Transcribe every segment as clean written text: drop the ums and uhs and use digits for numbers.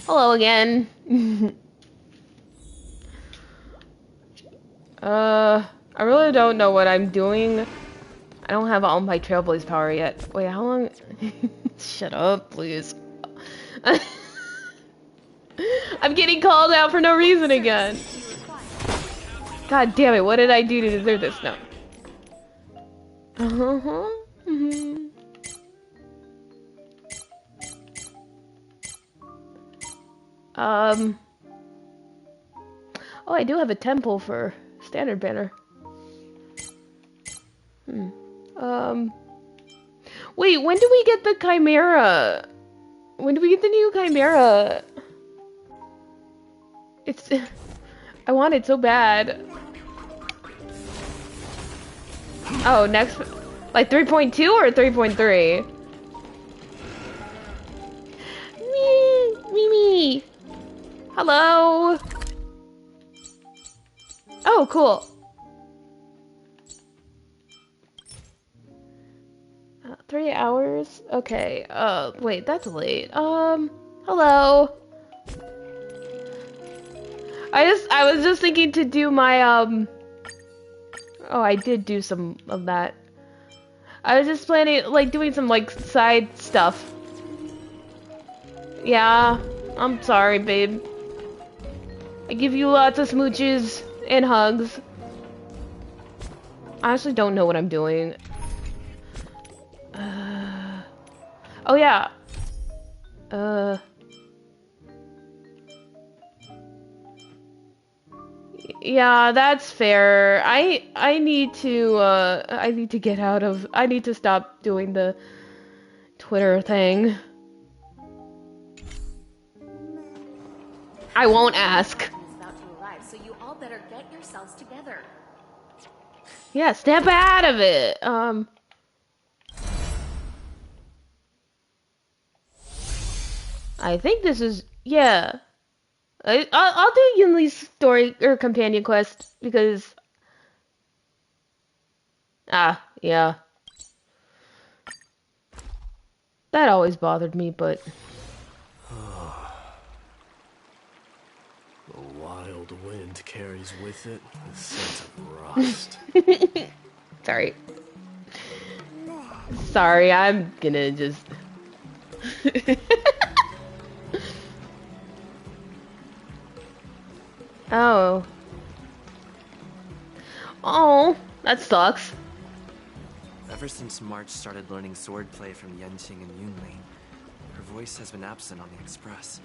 Hello again. I really don't know what I'm doing. I don't have all my Trailblaze power yet. Wait, how long? Shut up, please. I'm getting called out for no reason again. God damn it, what did I do to deserve this? No. Oh, I do have a temple for standard banner. Wait, when do we get the Chimera? When do we get the new Chimera? It's... I want it so bad. Oh, next... Like 3.2 or 3.3? Me. Hello. Oh, cool. 3 hours? Okay, wait, that's late. Hello. I was just thinking to do my, oh, I did do some of that. I was just planning, like, doing some, like, side stuff. Yeah, I'm sorry, babe. I give you lots of smooches and hugs. I honestly don't know what I'm doing. Oh yeah. Yeah, that's fair. I need to get out of. I need to stop doing the Twitter thing. I won't ask. Is about to arrive, so you all better get yourselves together. Yeah, step out of it. I think this is, yeah. I'll do Yunli's story or companion quest because, yeah. That always bothered me, but. The wild wind carries with it a sense of rust. Sorry. Sorry, I'm gonna just. Oh. Oh, that sucks. Ever since March started learning swordplay from Yenqing and Yunli, her voice has been absent on the Express.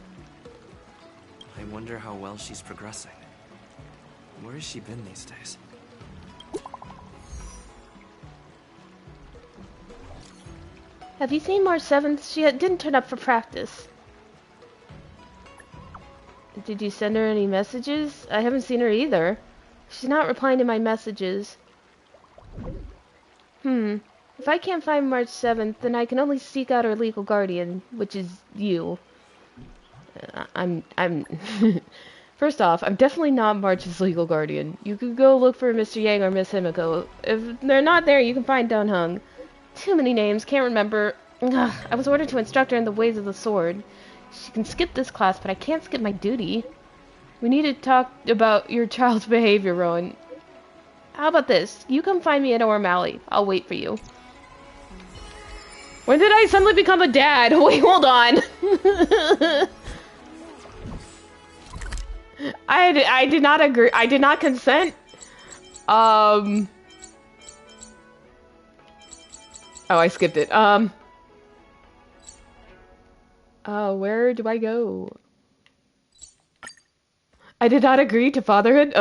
I wonder how well she's progressing. Where has she been these days? Have you seen March 7th? She didn't turn up for practice. Did you send her any messages? I haven't seen her either. She's not replying to my messages. If I can't find March 7th, then I can only seek out her legal guardian, which is you. I'm First off, I'm definitely not March's legal guardian. You could go look for Mr. Yang or Miss Himiko. If they're not there, you can find Dunhung. Too many names, can't remember. Ugh, I was ordered to instruct her in the ways of the sword. She can skip this class, but I can't skip my duty. We need to talk about your child's behavior, Rowan. How about this? You come find me at O'Malley. I'll wait for you. When did I suddenly become a dad? Wait, hold on. I did not agree. I did not consent. Oh, I skipped it. Where do I go? I did not agree to fatherhood.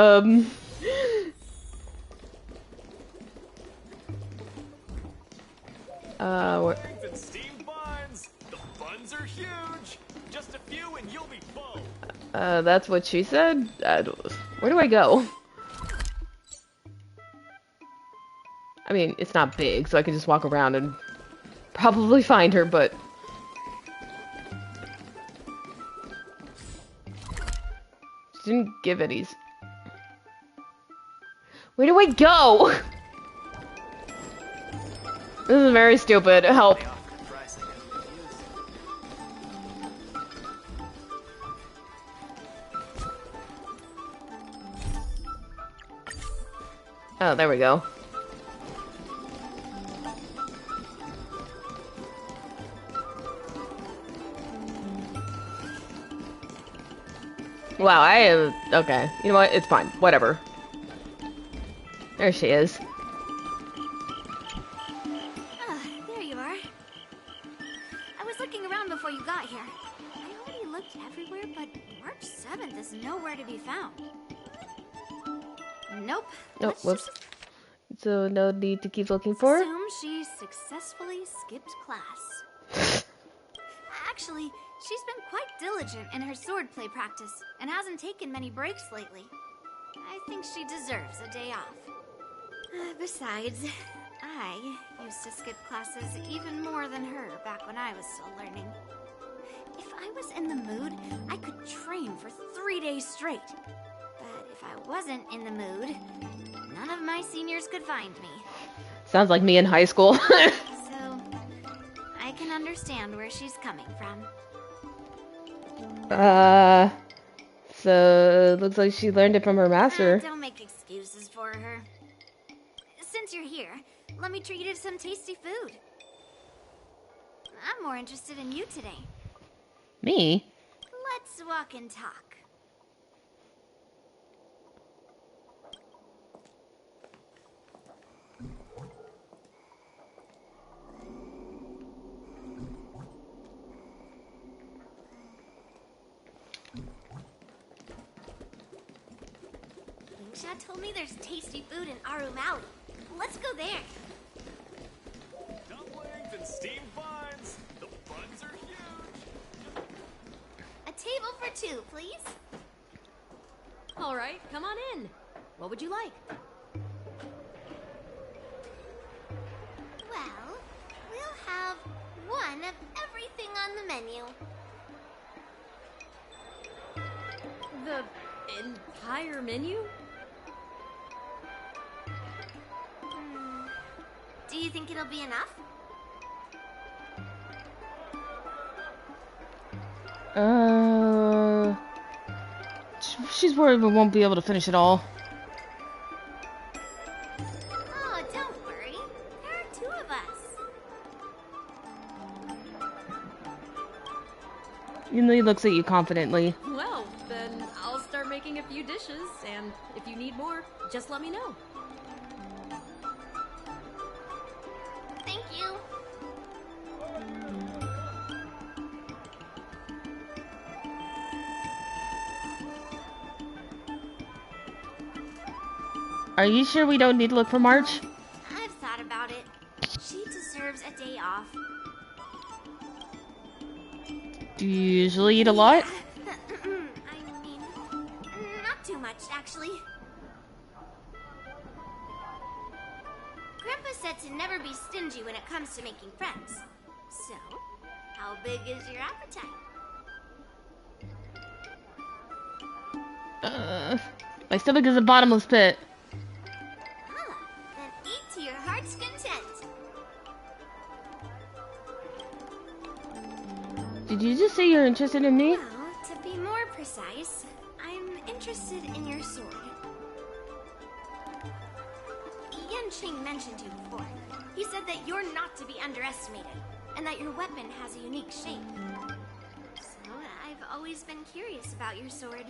Steamed buns. The buns are huge. Just a few and you'll be full. That's what she said? Where do I go? I mean, it's not big, so I can just walk around and probably find her, but... She didn't give any... Where do I go? This is very stupid. Help. Oh, there we go. Wow, I have... Okay. You know what? It's fine. Whatever. There she is. There you are. I was looking around before you got here. I already looked everywhere, but March 7th is nowhere to be found. Nope. Oh, Let's whoops. just So no need to keep looking for her? assume she successfully skipped class. Actually, she's been quite diligent in her swordplay practice and hasn't taken many breaks lately. I think she deserves a day off. Besides, I used to skip classes even more than her back when I was still learning. If I was in the mood, I could train for 3 days straight. But if I wasn't in the mood, none of my seniors could find me. Sounds like me in high school. So, I can understand where she's coming from. So looks like she learned it from her master. Don't make excuses for her. Since you're here, let me treat you to some tasty food. I'm more interested in you today. Me? Let's walk and talk. Lingsha told me there's tasty food in Arum Alley. Let's go there. Dumplings and steamed buns. The buns are huge. A table for 2, please. All right, come on in. What would you like? Well, we'll have one of everything on the menu. The entire menu? Do you think it'll be enough? She's worried we won't be able to finish it all. Oh, don't worry. There are 2 of us. Yunli looks at you confidently. Well, then I'll start making a few dishes, and if you need more, just let me know. Thank you. Are you sure we don't need to look for March? I've thought about it. She deserves a day off. Do you usually eat a lot? I mean, not too much, actually. Grandpa said to never be stingy when it comes to making friends. So, how big is your appetite? My stomach is a bottomless pit. Then eat to your heart's content. Did you just say you're interested in me? Well, to be more precise, I'm interested in your sword. Yanqing mentioned you before. He said that you're not to be underestimated, and that your weapon has a unique shape. So, I've always been curious about your sword.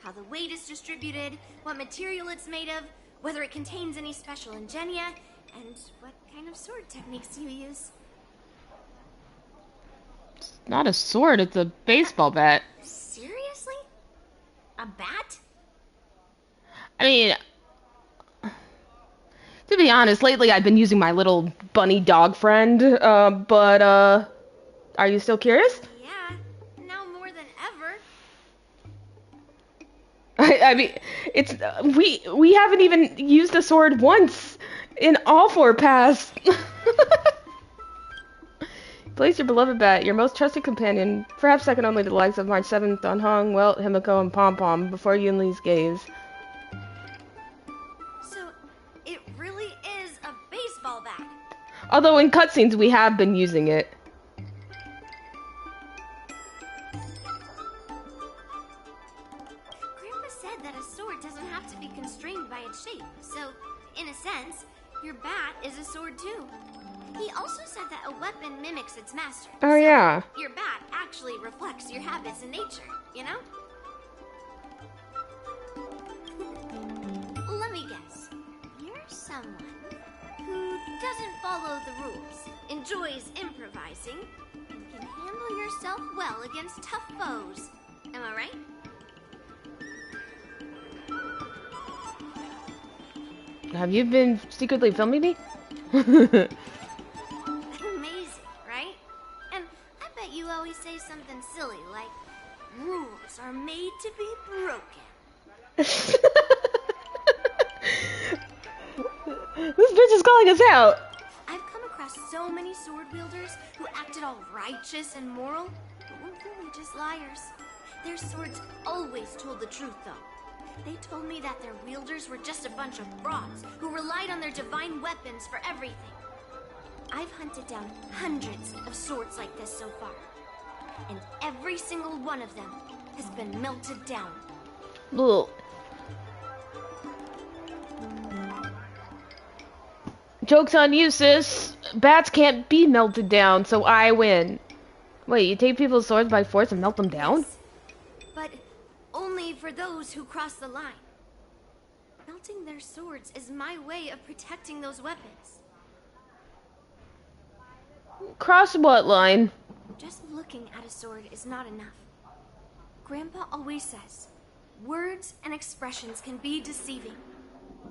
How the weight is distributed, what material it's made of, whether it contains any special ingenia, and what kind of sword techniques you use. It's not a sword, it's a baseball bat. Seriously? A bat? I mean, to be honest, lately I've been using my little bunny dog friend, are you still curious? Yeah, now more than ever. I mean, it's, we haven't even used a sword once in all 4 paths. Place your beloved bat, your most trusted companion, perhaps second only to the likes of March 7th, Donghong, Welt, Himiko, and Pom Pom, before Yunli's gaze. So, it really is a baseball bat. Although in cutscenes we have been using it. Grandpa said that a sword doesn't have to be constrained by its shape, so in a sense, your bat is a sword too. He also said that a weapon mimics its master. Oh, yeah. Your bat actually reflects your habits and nature, you know? Let me guess. You're someone who doesn't follow the rules, enjoys improvising, and can handle yourself well against tough foes. Am I right? Have you been secretly filming me? Amazing, right? And I bet you always say something silly like, rules are made to be broken. This bitch is calling us out. I've come across so many sword wielders who acted all righteous and moral, but were really just liars. Their swords always told the truth, though. They told me that their wielders were just a bunch of frauds who relied on their divine weapons for everything. I've hunted down hundreds of swords like this so far, and every single one of them has been melted down. Ugh. Joke's on you, sis. Bats can't be melted down, so I win. Wait, you take people's swords by force and melt them down? Yes, but only for those who cross the line. Melting their swords is my way of protecting those weapons. Cross what line? Just looking at a sword is not enough. Grandpa always says, words and expressions can be deceiving,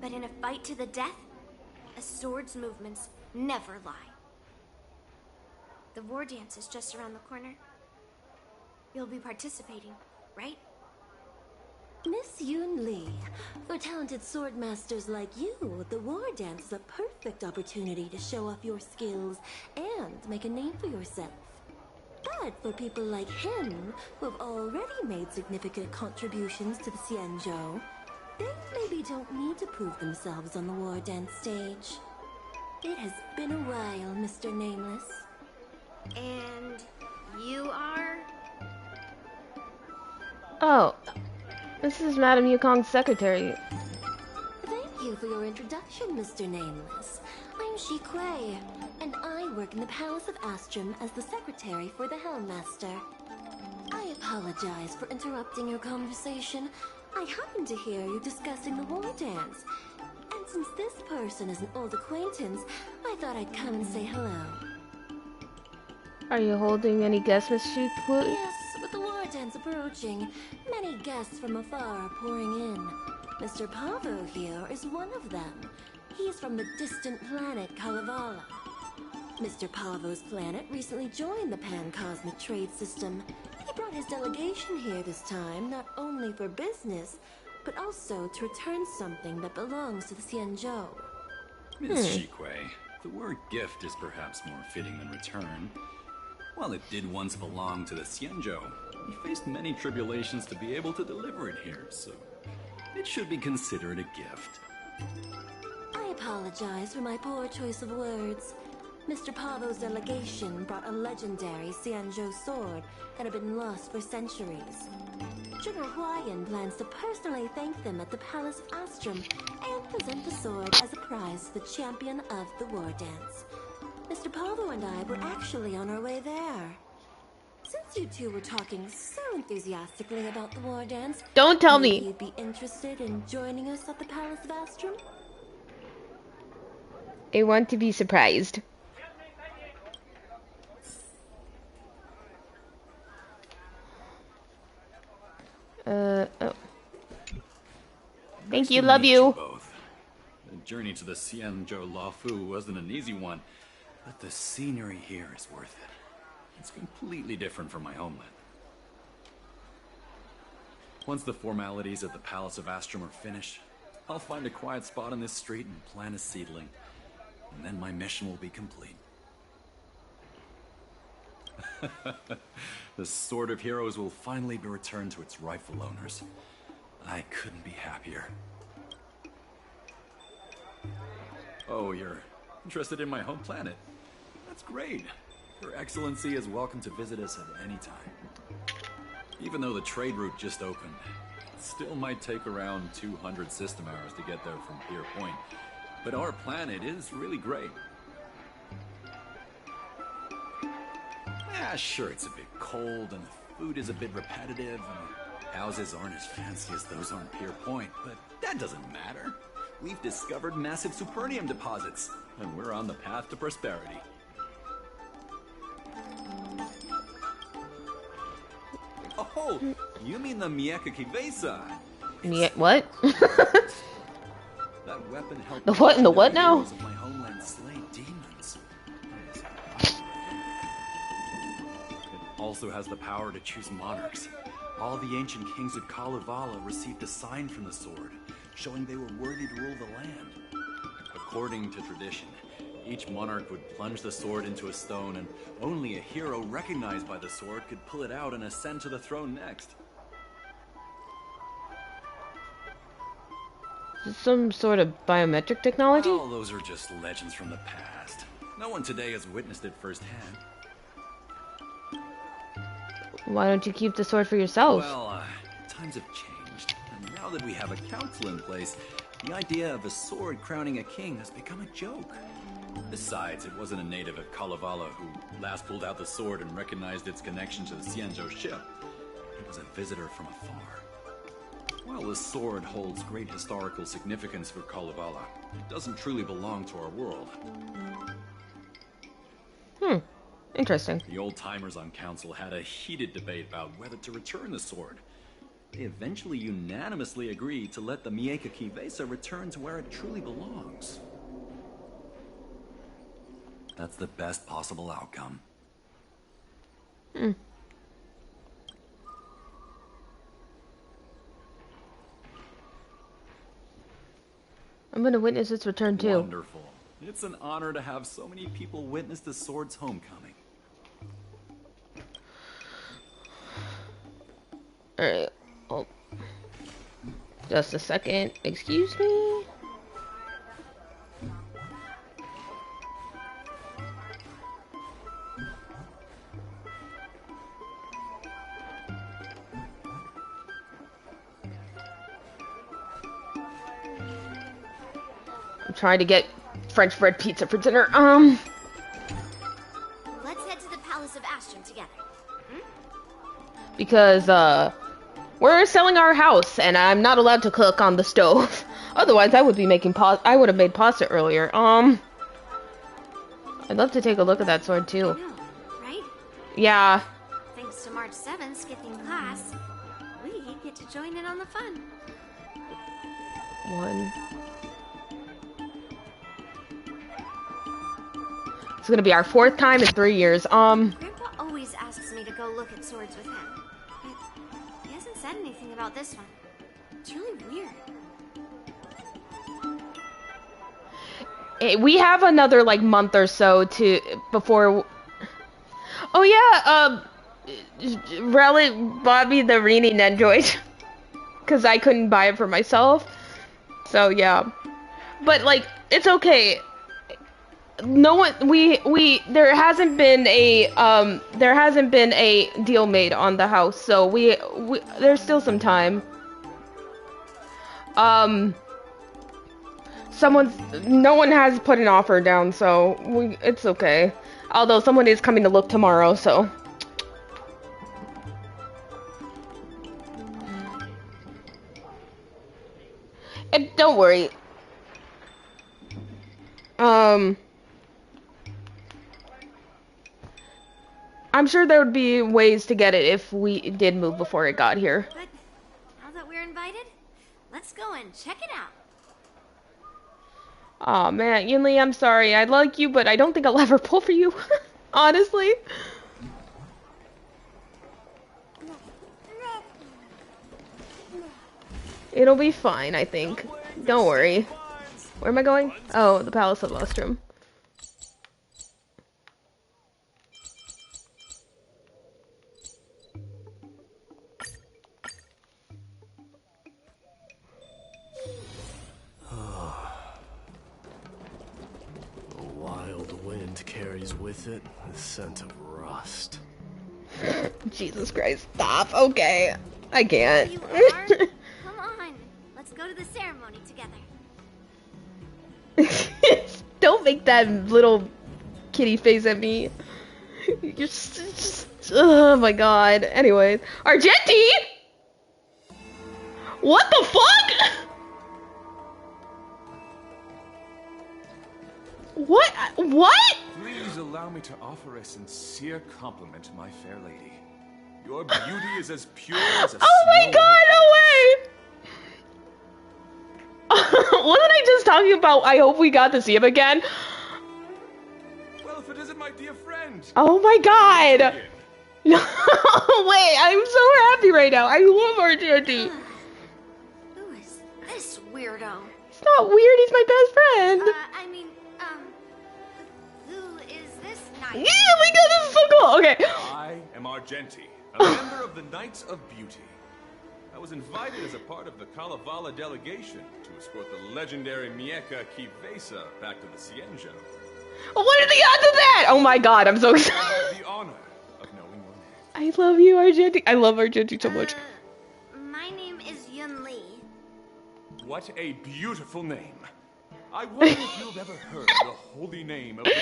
but in a fight to the death, a sword's movements never lie. The war dance is just around the corner. You'll be participating, right? Miss Yunli, for talented sword masters like you, the war dance is a perfect opportunity to show off your skills and make a name for yourself. But for people like him, who have already made significant contributions to the Xianzhou, they maybe don't need to prove themselves on the war dance stage. It has been a while, Mr. Nameless. And you are? Oh, this is Madame Yukong's secretary. Thank you for your introduction, Mr. Nameless. I'm Shi Kuei, and I work in the Palace of Astrum as the secretary for the Helmmaster. I apologize for interrupting your conversation. I happened to hear you discussing the war dance. And since this person is an old acquaintance, I thought I'd come and say hello. Are you holding any guests, Miss Shikwu? Yes, with the war dance approaching, many guests from afar are pouring in. Mr. Pavo here is one of them. He's from the distant planet Kalevala. Mr. Pavo's planet recently joined the Pan-Cosmic Trade System. He brought his delegation here this time, not only for business, but also to return something that belongs to the Xianzhou. Miss Shikui, the word gift is perhaps more fitting than return. While it did once belong to the Xianzhou, we faced many tribulations to be able to deliver it here, so it should be considered a gift. I apologize for my poor choice of words. Mr. Pavo's delegation brought a legendary Xianzhou sword that had been lost for centuries. General Huayan plans to personally thank them at the Palace of Astrum and present the sword as a prize to the champion of the war dance. Mr. Pavo and I were actually on our way there. Since you two were talking so enthusiastically about the war dance, Don't tell maybe me. you'd be interested in joining us at the Palace of Astrum? I want to be surprised. Oh. Thank you, love you. Both. The journey to the Xianzhou Laofu wasn't an easy one, but the scenery here is worth it. It's completely different from my homeland. Once the formalities at the Palace of Astrum are finished, I'll find a quiet spot on this street and plant a seedling, and then my mission will be complete. The Sword of Heroes will finally be returned to its rightful owners. I couldn't be happier. Oh, you're interested in my home planet? That's great. Your Excellency is welcome to visit us at any time. Even though the trade route just opened, it still might take around 200 system hours to get there from Pier Point. but our planet is really great. Yeah, sure, it's a bit cold and the food is a bit repetitive and houses aren't as fancy as those on Pier Point, but that doesn't matter. We've discovered massive supernium deposits, and we're on the path to prosperity. Oh, you mean the Mieka Kivesa? What? That weapon helped The what and the what now? of my homeland slay demons. It also has the power to choose monarchs. All the ancient kings of Kalevala received a sign from the sword, showing they were worthy to rule the land. According to tradition, each monarch would plunge the sword into a stone, and only a hero recognized by the sword could pull it out and ascend to the throne next. Some sort of biometric technology? Well, those are just legends from the past. No one today has witnessed it firsthand. Why don't you keep the sword for yourself? Well, times have changed, and now that we have a council in place, the idea of a sword crowning a king has become a joke. Besides, it wasn't a native of Kalevala who last pulled out the sword and recognized its connection to the Xianzhou ship. It was a visitor from afar. While the sword holds great historical significance for Kalevala, it doesn't truly belong to our world. Interesting. The old-timers on council had a heated debate about whether to return the sword. They eventually unanimously agreed to let the Mieka Kivesa return to where it truly belongs. That's the best possible outcome. I'm gonna witness its return too. Wonderful. It's an honor to have so many people witness the sword's homecoming. Alright. Oh. Just a second. Excuse me? I'm trying to get French bread pizza for dinner. Let's head to the Palace of Astrum together. Because, we're selling our house, and I'm not allowed to cook on the stove. Otherwise, I would be making I would have made pasta earlier. I'd love to take a look at that sword, too. I know, right? Yeah. Thanks to March 7th skipping class, we get to join in on the fun. It's gonna be our 4th time in 3 years. Grandpa always asks me to go look at swords with him, but he hasn't said anything about this one. It's really weird. We have another, like, month or so before... Oh, yeah, Relic bought me the Rini Nendroid. Because I couldn't buy it for myself. So, yeah. But, like, it's okay. No one, there hasn't been a deal made on the house, so there's still some time. No one has put an offer down, so it's okay. Although someone is coming to look tomorrow, so. And don't worry. I'm sure there would be ways to get it if we did move before it got here. But now that we're invited, let's go and check it out. Aw, man, Yunli, I'm sorry. I like you, but I don't think I'll ever pull for you. Honestly. It'll be fine, I think. Don't worry. Where am I going? Oh, the Palace of Astrum. Carries with it the scent of rust. Jesus Christ, stop. Okay. I can't. You are? Come on. Let's go to the ceremony together. Don't make that little kitty face at me. You're just oh my god. Anyways, Argenti! What the fuck? What? What? Please allow me to offer a sincere compliment to my fair lady. Your beauty is as pure as a Oh my snow god, white. no way! Wasn't I just talking about I hope we got to see him again? Well, if it isn't my dear friend. Oh my god! No, wait, I'm so happy right now. I love Argenti. Who is this weirdo? He's not weird, he's my best friend. I mean, who is this knight? Yeah, oh my god, this is so cool. Okay. I am Argenti, a member of the Knights of Beauty. I was invited as a part of the Kalevala delegation to escort the legendary Mieka Kivesa back to the Cienjo. What are the odds of that? Oh my god, I'm so I excited. have the honor of knowing your name. I love you, Argenti. I love Argenti so much. My name is Yunli. What a beautiful name. I wonder if you've ever heard the holy name of the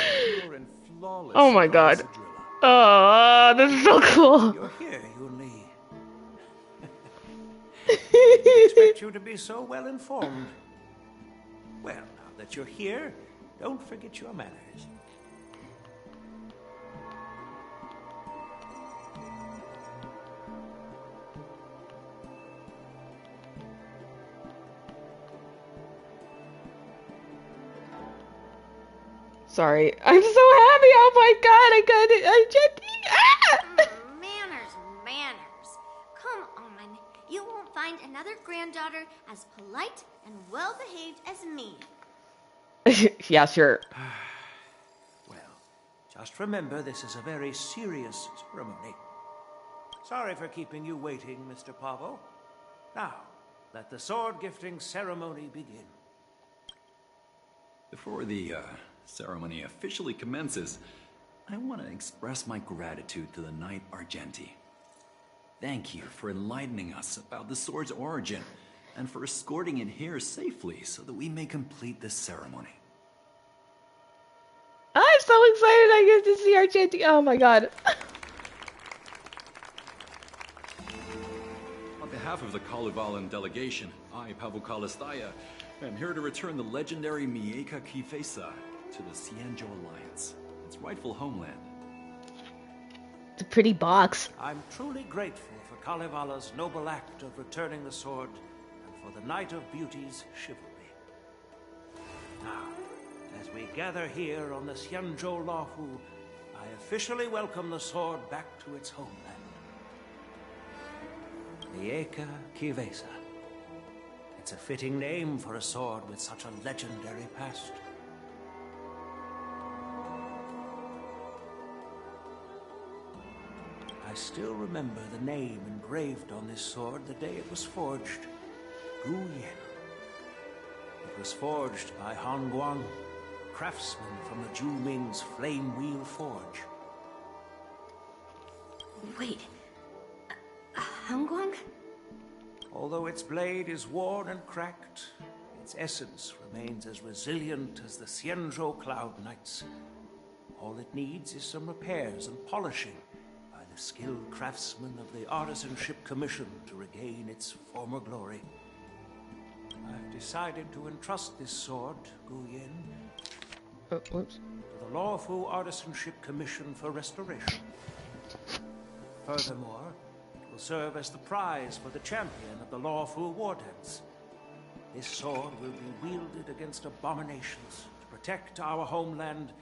pure and flawless Oh my god. Cedrilla. Oh, this is so cool. You're here, Yunli. I expect you to be so well informed. Well, now that you're here, don't forget your manners. Sorry. I'm so happy. Oh my god, I got it. Argenti. Ah! Manners. Come on. You won't find another granddaughter as polite and well-behaved as me. Yeah, sure. Well, just remember this is a very serious ceremony. Sorry for keeping you waiting, Mr. Pavo. Now, let the sword gifting ceremony begin. Before the ceremony officially commences, I want to express my gratitude to the Knight Argenti. Thank you for enlightening us about the sword's origin and for escorting it here safely so that we may complete this ceremony. I'm so excited I get to see Argenti. Oh my god. On behalf of the Kalevalan delegation, I, Pavel Kalistaya, am here to return the legendary Mieka Kifesa to the Cienjo Alliance, its rightful homeland. It's a pretty box. I'm truly grateful for Kalevala's noble act of returning the sword and for the Knight of Beauty's chivalry. Now, as we gather here on the Cienjo Lafu, I officially welcome the sword back to its homeland. Mieka Kivesa. It's a fitting name for a sword with such a legendary past. I still remember the name engraved on this sword the day it was forged. Gu Yen. It was forged by Han Guang, craftsman from the Ju Ming's Flame Wheel Forge. Wait. Hangguang? Although its blade is worn and cracked, its essence remains as resilient as the Cienjo Cloud Knights. All it needs is some repairs and polishing by the skilled craftsmen of the Artisanship Commission to regain its former glory. I've decided to entrust this sword, Gu Yin, Whoops. to the Lawfu Artisanship Commission for restoration. Furthermore, it will serve as the prize for the champion of the Lawfu War Dance. This sword will be wielded against abominations to protect our homeland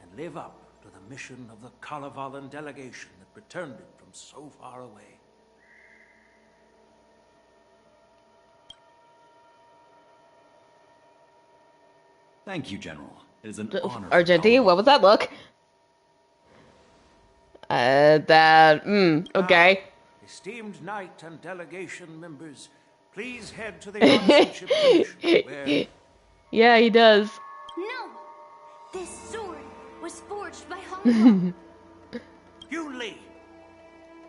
and live up to the mission of the Kalevalan delegation that returned it from so far away. Thank you, General. It is an honor. Argenti, what was that look? Okay. Esteemed knight and delegation members, please head to the Artisanship Commission where... Yeah, he does. No! This sword was forged by Hangguang. Yunli!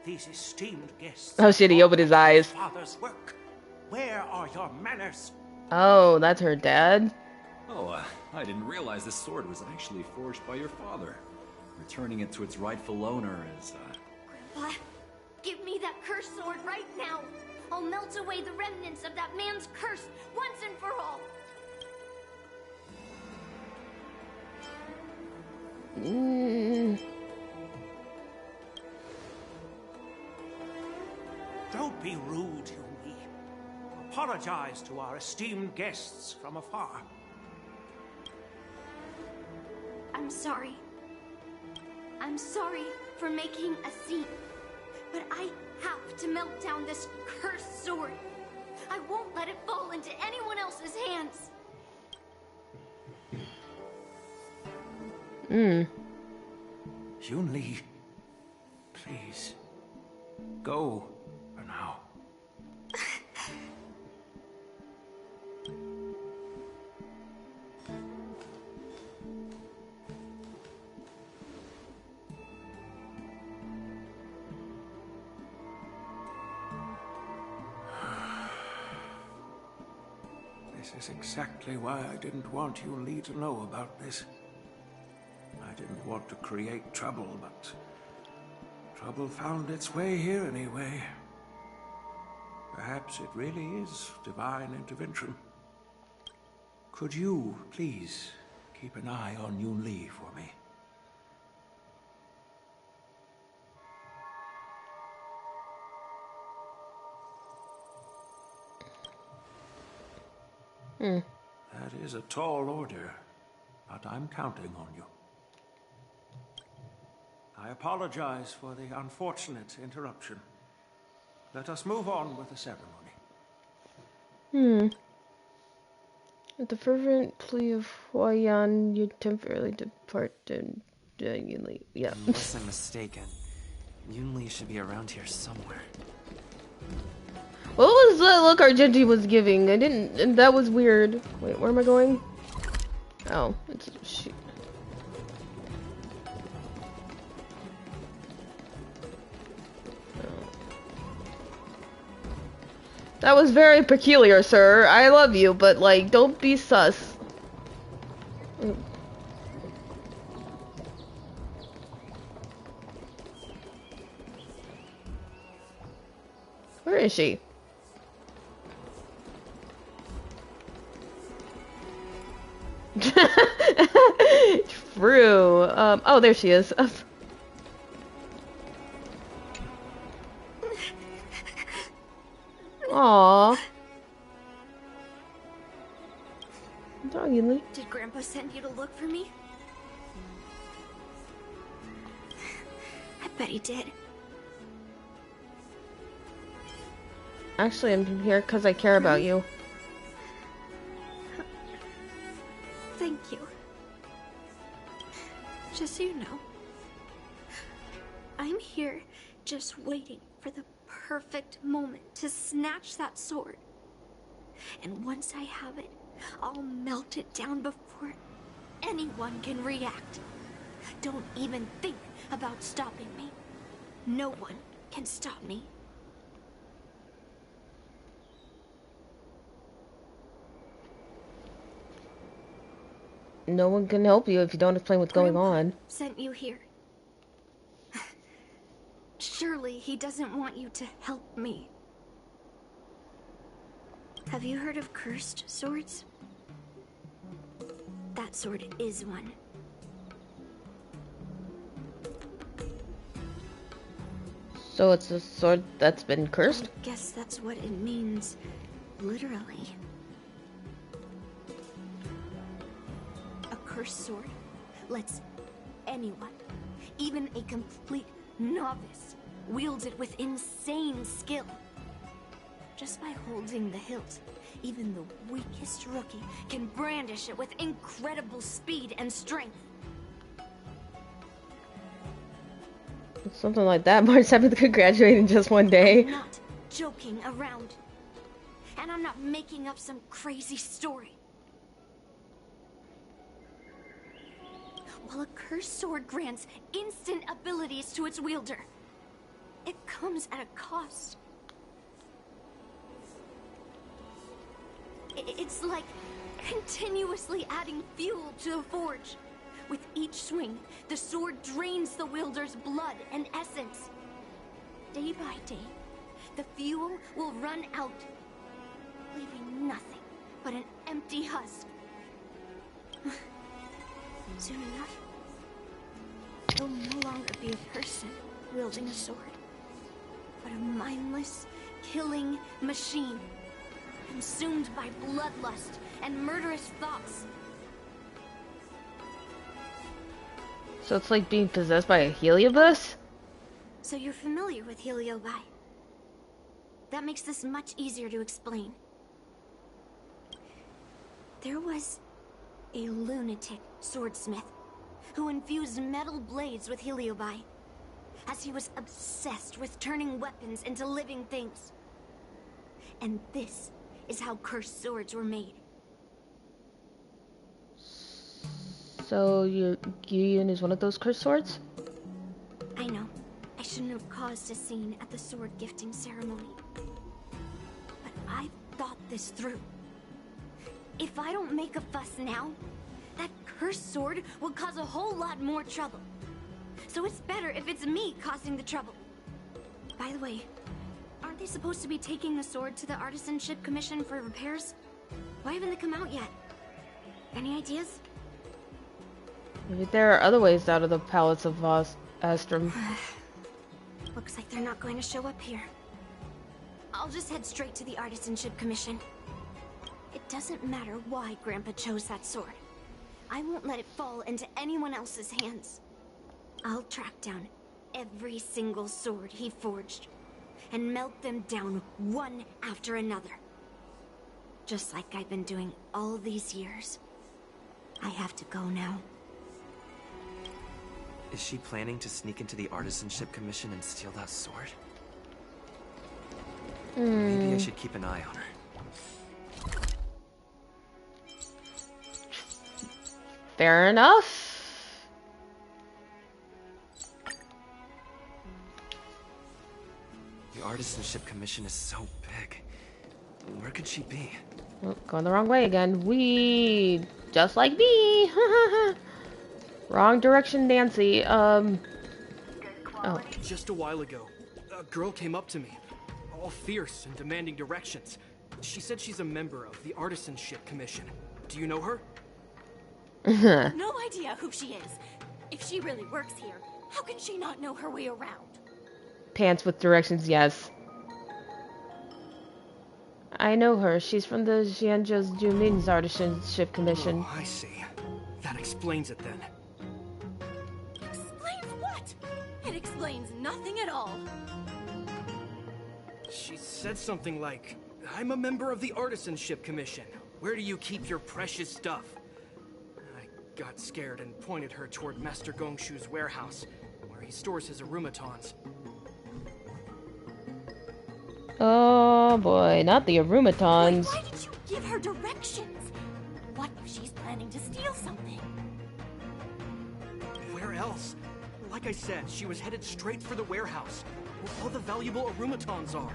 These esteemed guests... Oh shit, he opened his eyes. Father's work. Where are your manners? Oh, that's her dad? Oh, I didn't realize this sword was actually forged by your father. Returning it to its rightful owner is, Grandpa, give me that cursed sword right now. I'll melt away the remnants of that man's curse once and for all. Don't be rude, Yunli. Apologize to our esteemed guests from afar. I'm sorry. I'm sorry for making a scene. But I have to melt down this cursed sword. I won't let it fall into anyone else's hands. Yunli, please, go for now. This is exactly why I didn't want Yunli to know about this. I didn't want to create trouble, but trouble found its way here anyway. Perhaps it really is divine intervention. Could you, please, keep an eye on Yunli for me? That is a tall order, but I'm counting on you. I apologize for the unfortunate interruption. Let us move on with the ceremony. At the fervent plea of Huayan, you temporarily depart and Yunli. Yeah. Unless I'm mistaken, Yunli should be around here somewhere. What was the look Argenti was giving? I didn't. That was weird. Wait, where am I going? Oh, it's shoot. That was very peculiar, sir. I love you, but like, don't be sus. Where is she? True. Oh, there she is. Aww. Dog, Yunli. Did Grandpa send you to look for me? I bet he did. Actually, I'm here because I care about you. Thank you. Just so you know, I'm here just waiting for the perfect moment to snatch that sword. And once I have it, I'll melt it down before anyone can react. Don't even think about stopping me. No one can stop me. No one can help you if you don't explain what's going on. Sent you here. Surely he doesn't want you to help me. Have you heard of cursed swords? That sword is one. So it's a sword that's been cursed? I guess that's what it means, literally. A cursed sword lets anyone, even a complete novice, wield it with insane skill. Just by holding the hilt, even the weakest rookie can brandish it with incredible speed and strength. Something like that. March 7th could graduate in just one day. I'm not joking around. And I'm not making up some crazy story. While a cursed sword grants instant abilities to its wielder, it comes at a cost. It's like continuously adding fuel to the forge. With each swing, the sword drains the wielder's blood and essence. Day by day, the fuel will run out, leaving nothing but an empty husk. Soon enough, he'll no longer be a person wielding a sword, but a mindless, killing machine, consumed by bloodlust and murderous thoughts. So it's like being possessed by a heliobus? So you're familiar with Heliobi. That makes this much easier to explain. There was a lunatic swordsmith who infused metal blades with Heliobi, as he was obsessed with turning weapons into living things. And this is how cursed swords were made. So Gyun is one of those cursed swords? I know. I shouldn't have caused a scene at the sword gifting ceremony. But I've thought this through. If I don't make a fuss now, that cursed sword will cause a whole lot more trouble. So it's better if it's me causing the trouble. By the way, aren't they supposed to be taking the sword to the Artisanship Commission for repairs? Why haven't they come out yet? Any ideas? Maybe there are other ways out of the palace of Astrum. Looks like they're not going to show up here. I'll just head straight to the Artisanship Commission. It doesn't matter why Grandpa chose that sword. I won't let it fall into anyone else's hands. I'll track down every single sword he forged and melt them down one after another. Just like I've been doing all these years. I have to go now. Is she planning to sneak into the Artisanship Commission and steal that sword? Maybe I should keep an eye on her. Fair enough. The Artisanship Commission is so big. Where could she be? Oh, going the wrong way again. Just like me. Wrong direction, Nancy. Oh. Just a while ago, a girl came up to me, all fierce and demanding directions. She said she's a member of the Artisanship Commission. Do you know her? No idea who she is. If she really works here, how can she not know her way around? Pants with directions, yes. I know her. She's from the Xianzhou's Jumin's Artisanship Commission. Oh, I see. That explains it then. Explains what? It explains nothing at all. She said something like, I'm a member of the Artisanship Commission. Where do you keep your precious stuff? I got scared and pointed her toward Master Gongshu's warehouse, where he stores his arumatons. Oh boy, not the arumatons. Why did you give her directions? What if she's planning to steal something? Where else? Like I said, she was headed straight for the warehouse, where all the valuable arumatons are.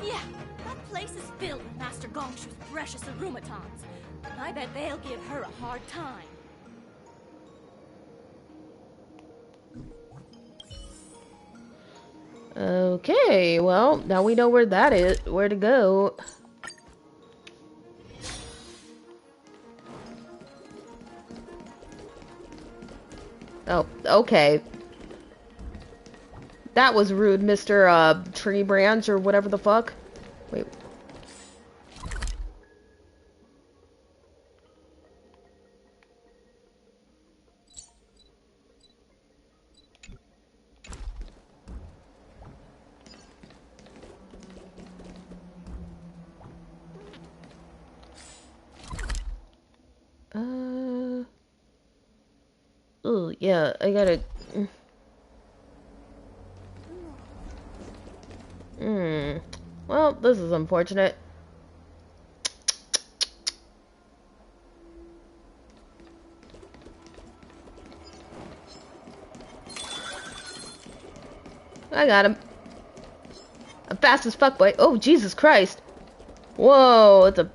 Yeah, that place is filled with Master Gongshu's precious arumatons. I bet they'll give her a hard time. Okay, well, now we know where that is, where to go. Oh, okay. That was rude, Mr. Tree Branch or whatever the fuck. Wait. Oh, yeah, I gotta... Well, this is unfortunate. I got him. I'm fast as fuck, boy. Oh, Jesus Christ. Whoa, it's a...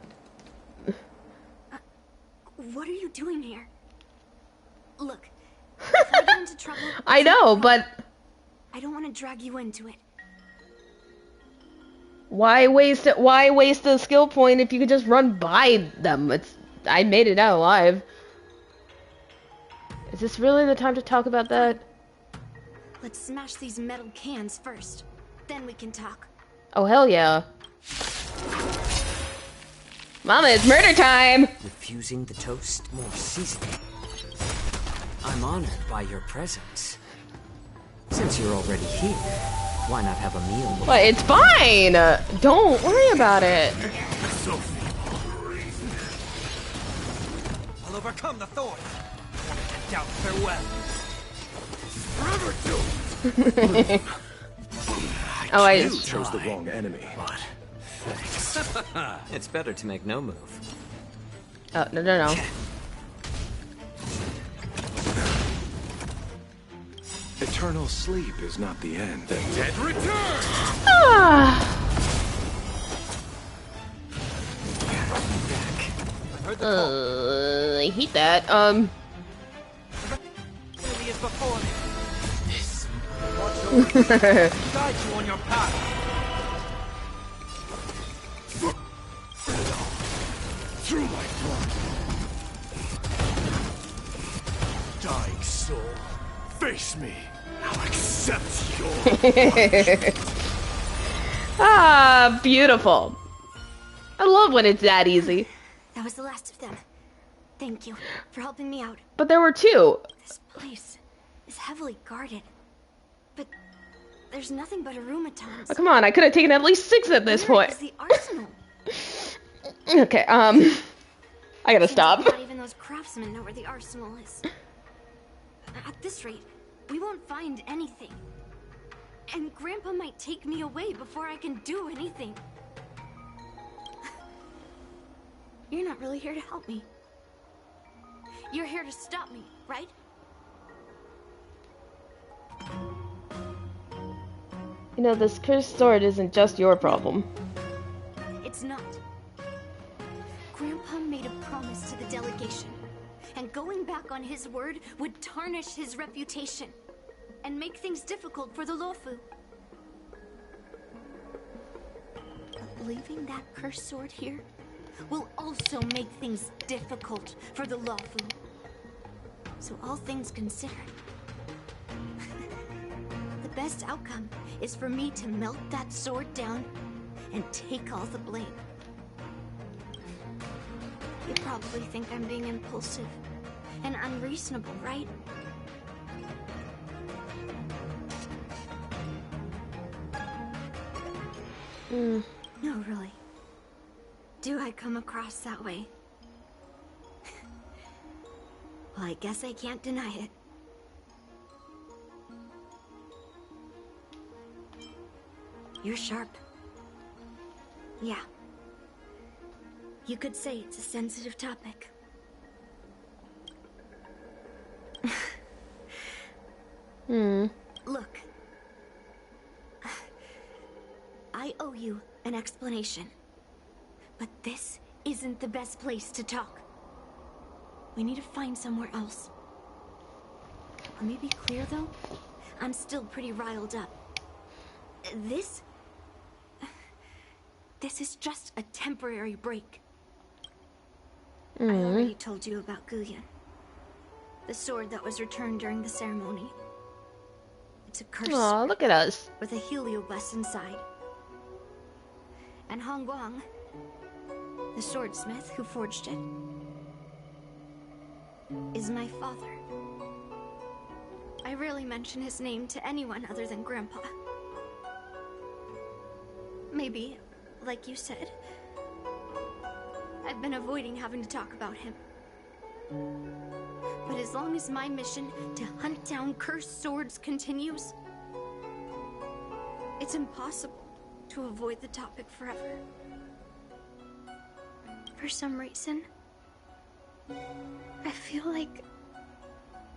What are you doing here? Look, if I get into trouble... I know, but... I don't want to drag you into it. Why waste it? Why waste a skill point if you could just run by them? I made it out alive. Is this really the time to talk about that? Let's smash these metal cans first. Then we can talk. Oh, hell yeah. Mama, it's murder time! Refusing the toast more seasoning. I'm honored by your presence. Since you're already here, why not have a meal? But it's fine! Don't worry about it. I'll overcome the thorns. And down farewell. Oh, I chose the wrong enemy. But thanks. It's better to make no move. Oh, no. eternal sleep is not the end. The dead return! I hate that. Guide you on your path. Through my blood. Dying soul, face me. I'll accept your Ah, beautiful. I love when it's that easy. That was the last of them. Thank you for helping me out. But there were two. This place is heavily guarded. But there's nothing but aromatons. Oh, come on, I could have taken at least 6 at this point. Where is the arsenal? Okay, I gotta stop. Not even those craftsmen know where the arsenal is. At this rate, we won't find anything. And Grandpa might take me away before I can do anything. You're not really here to help me. You're here to stop me, right? You know, this cursed sword isn't just your problem. It's not. Grandpa made a promise to the delegation, and going back on his word would tarnish his reputation and make things difficult for the Lofu. But leaving that cursed sword here will also make things difficult for the Lofu. So all things considered, the best outcome is for me to melt that sword down and take all the blame. You probably think I'm being impulsive and unreasonable, right? No, really. Do I come across that way? Well, I guess I can't deny it. You're sharp. Yeah. You could say it's a sensitive topic. Look. I owe you an explanation. But this isn't the best place to talk. We need to find somewhere else. Let me be clear, though. I'm still pretty riled up. This is just a temporary break. I already told you about Guyan. The sword that was returned during the ceremony. It's a curse. Aw, look at us. With a heliobus inside. And Hong Guang, the swordsmith who forged it, is my father. I rarely mention his name to anyone other than Grandpa. Maybe, like you said, I've been avoiding having to talk about him. But as long as my mission to hunt down cursed swords continues, it's impossible to avoid the topic forever. For some reason, I feel like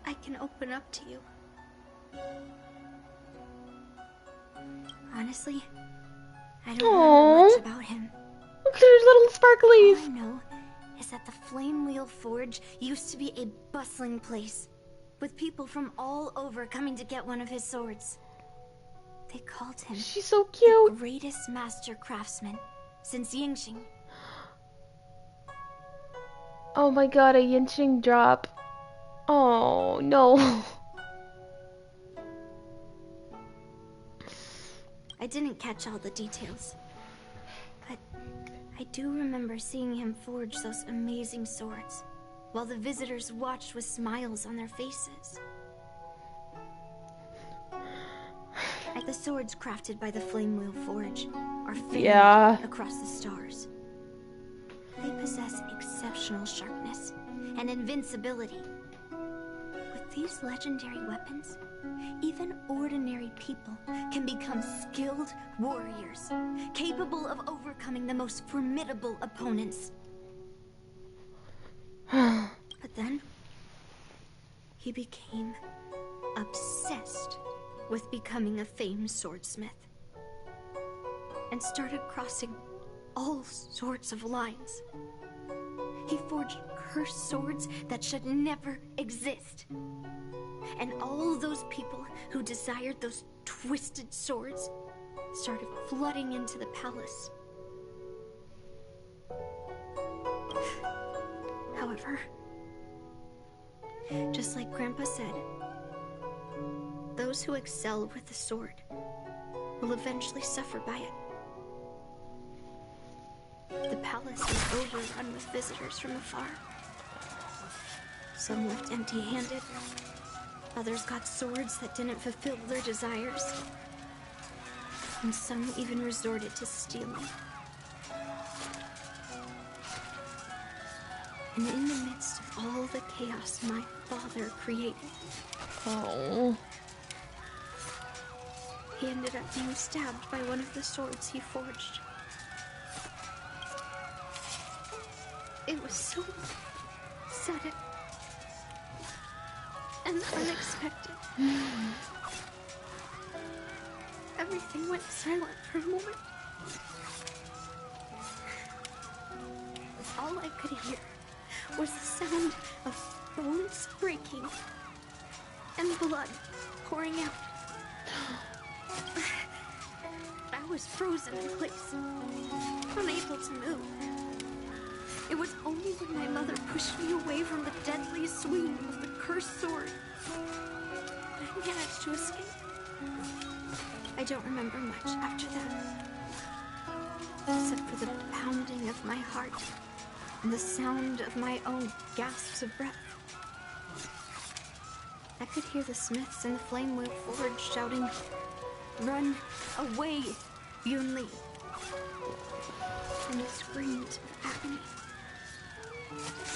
I can open up to you. Honestly, I don't remember much about him. Look, there's little sparklies. All I know is that the Flame Wheel Forge used to be a bustling place, with people from all over coming to get one of his swords. They called him She's so cute. the greatest master craftsman since Yingxing. Oh my god, a Yinqing drop. Oh no. I didn't catch all the details, but I do remember seeing him forge those amazing swords, while the visitors watched with smiles on their faces. The swords crafted by the Flame Wheel Forge are famed across the stars. They possess exceptional sharpness and invincibility. With these legendary weapons, even ordinary people can become skilled warriors, capable of overcoming the most formidable opponents. But then, he became obsessed with becoming a famed swordsmith, and started crossing all sorts of lines. He forged cursed swords that should never exist. And all those people who desired those twisted swords started flooding into the palace. However, just like Grandpa said, those who excel with the sword will eventually suffer by it. The palace was overrun with visitors from afar. Some left empty-handed. Others got swords that didn't fulfill their desires. And some even resorted to stealing. And in the midst of all the chaos my father created, he ended up being stabbed by one of the swords he forged. It was so sudden and unexpected. Everything went silent for a moment. All I could hear was the sound of bones breaking and blood pouring out. I was frozen in place, unable to move. It was only when my mother pushed me away from the deadly swing of the cursed sword that I managed to escape. I don't remember much after that, except for the pounding of my heart and the sound of my own gasps of breath. I could hear the smiths in the Flame Wheel Forge shouting, "Run away, Yunli!" And the screams of agony.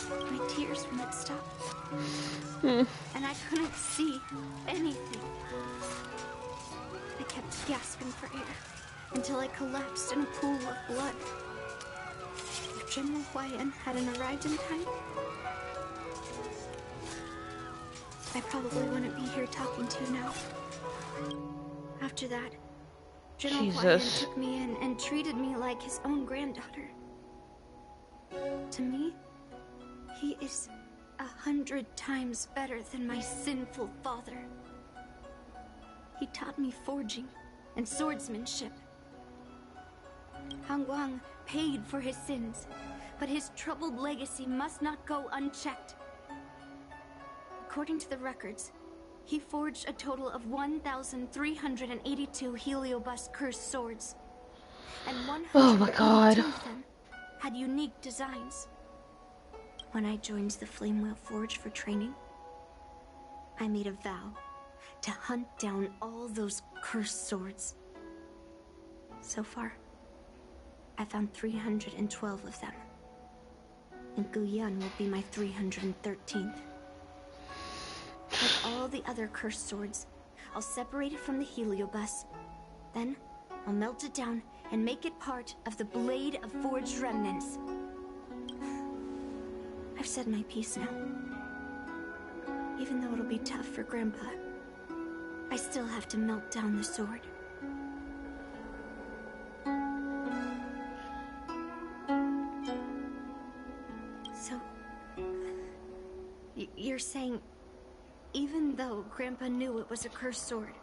My tears wouldn't stop. And I couldn't see anything. I kept gasping for air until I collapsed in a pool of blood. If General Huayan hadn't arrived in time, I probably wouldn't be here talking to you now. After that, General Huayan took me in and treated me like his own granddaughter. To me, he is 100 times better than my sinful father. He taught me forging and swordsmanship. Han Guang paid for his sins, but his troubled legacy must not go unchecked. According to the records, he forged a total of 1,382 Heliobus cursed swords, and 182 of them had unique designs. When I joined the Flame Wheel Forge for training, I made a vow to hunt down all those cursed swords. So far, I found 312 of them, and Guyan will be my 313th. Like all the other cursed swords, I'll separate it from the Heliobus. Then, I'll melt it down and make it part of the Blade of Forged Remnants. I've said my piece now. Even though it'll be tough for Grandpa, I still have to melt down the sword. saying, even though Grandpa knew it was a cursed sword,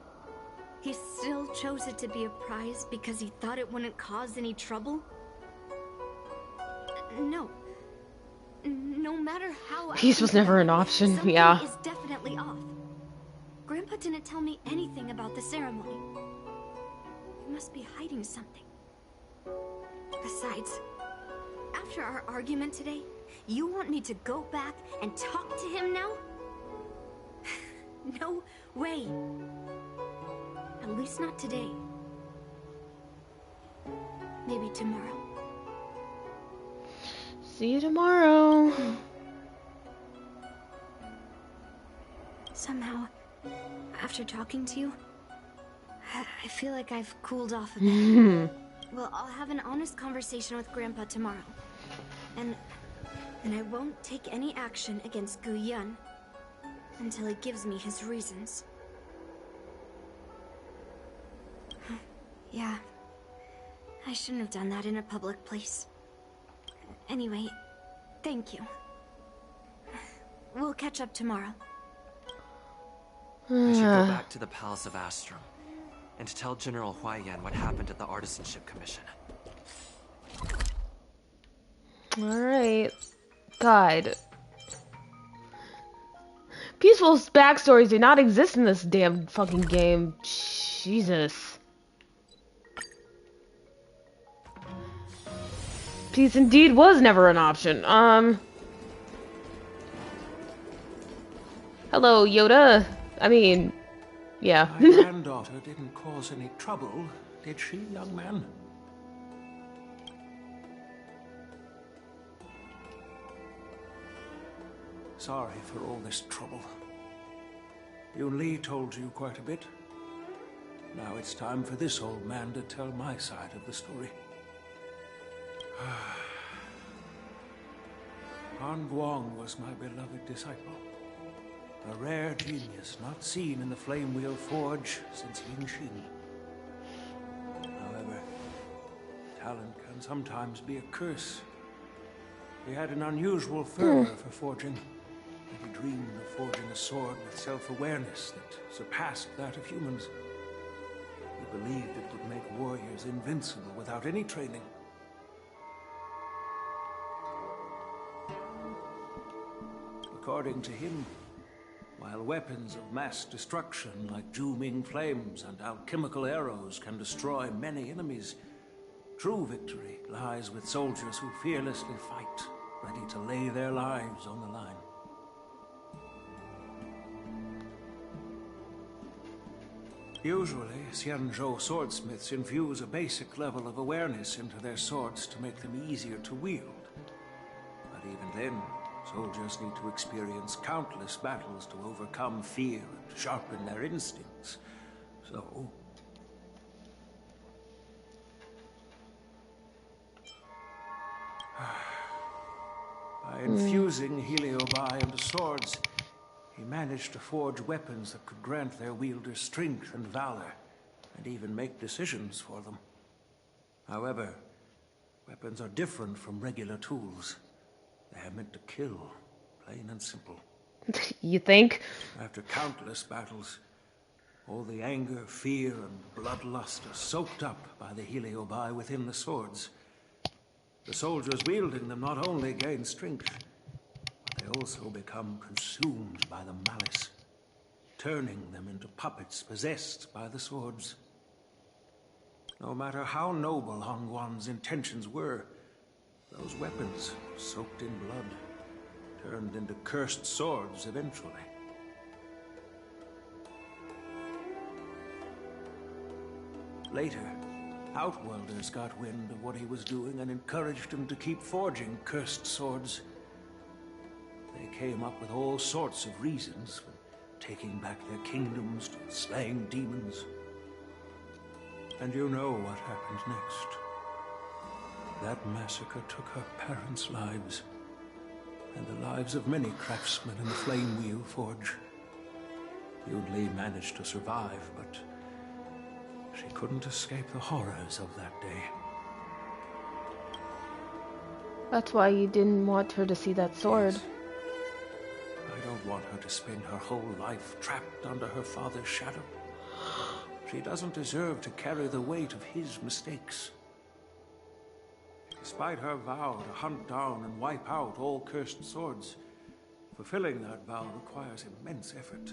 he still chose it to be a prize because he thought it wouldn't cause any trouble? No. No matter how Peace was never an option, something yeah. is definitely off. Grandpa didn't tell me anything about the ceremony. He must be hiding something. Besides, after our argument today, you want me to go back and talk to him now? No way. At least not today. Maybe tomorrow. See you tomorrow. Somehow, after talking to you, I feel like I've cooled off a bit. Well, I'll have an honest conversation with Grandpa tomorrow. And I won't take any action against Gu Yun until he gives me his reasons. Yeah, I shouldn't have done that in a public place. Anyway, thank you. We'll catch up tomorrow. I should go back to the Palace of Astrum and tell General Huaiyan what happened at the Artisanship Commission. Alright. God. Peaceful backstories do not exist in this damn fucking game. Jesus. Peace indeed was never an option. Hello, Yoda. I mean, yeah. My granddaughter didn't cause any trouble, did she, young man? Sorry for all this trouble. Yunli told you quite a bit. Now it's time for this old man to tell my side of the story. Han Guang was my beloved disciple. A rare genius not seen in the Flame Wheel Forge since Yingxin. However, talent can sometimes be a curse. He had an unusual fervor for forging. He dreamed of forging a sword with self-awareness that surpassed that of humans. He believed it would make warriors invincible without any training. According to him, while weapons of mass destruction like Zhu-Ming flames and alchemical arrows can destroy many enemies, true victory lies with soldiers who fearlessly fight, ready to lay their lives on the line. Usually, Xianzhou swordsmiths infuse a basic level of awareness into their swords to make them easier to wield. But even then, soldiers need to experience countless battles to overcome fear and sharpen their instincts. So, by infusing Heliobi into swords, he managed to forge weapons that could grant their wielders strength and valor, and even make decisions for them. However, weapons are different from regular tools. They are meant to kill, plain and simple. You think? After countless battles, all the anger, fear, and bloodlust are soaked up by the Heliobi within the swords. The soldiers wielding them not only gain strength, but they also become consumed by the malice, turning them into puppets possessed by the swords. No matter how noble Hongguan's intentions were, those weapons, soaked in blood, turned into cursed swords eventually. Later, Outworlders got wind of what he was doing and encouraged him to keep forging cursed swords. They came up with all sorts of reasons, from taking back their kingdoms to slaying demons. And you know what happened next. That massacre took her parents' lives, and the lives of many craftsmen in the Flame Wheel Forge. Yunli managed to survive, but she couldn't escape the horrors of that day. That's why you didn't want her to see that sword. Yes. I don't doesn't want her to spend her whole life trapped under her father's shadow. She doesn't deserve to carry the weight of his mistakes. Despite her vow to hunt down and wipe out all cursed swords, fulfilling that vow requires immense effort.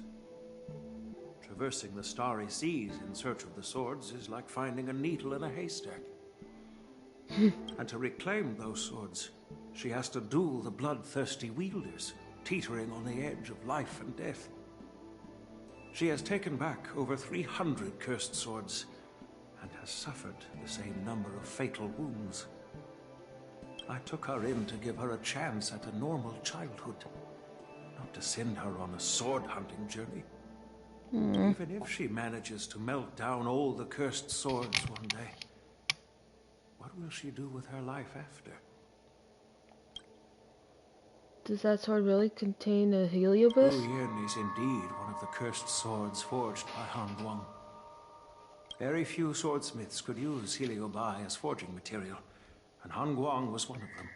Traversing the starry seas in search of the swords is like finding a needle in a haystack. And to reclaim those swords, she has to duel the bloodthirsty wielders, teetering on the edge of life and death. She has taken back over 300 cursed swords, and has suffered the same number of fatal wounds. I took her in to give her a chance at a normal childhood, not to send her on a sword-hunting journey. Even if she manages to melt down all the cursed swords one day, what will she do with her life after? Does that sword really contain a heliobus? Gu Yin is indeed one of the cursed swords forged by Han Guang. Very few swordsmiths could use heliobi as forging material, and Han Guang was one of them.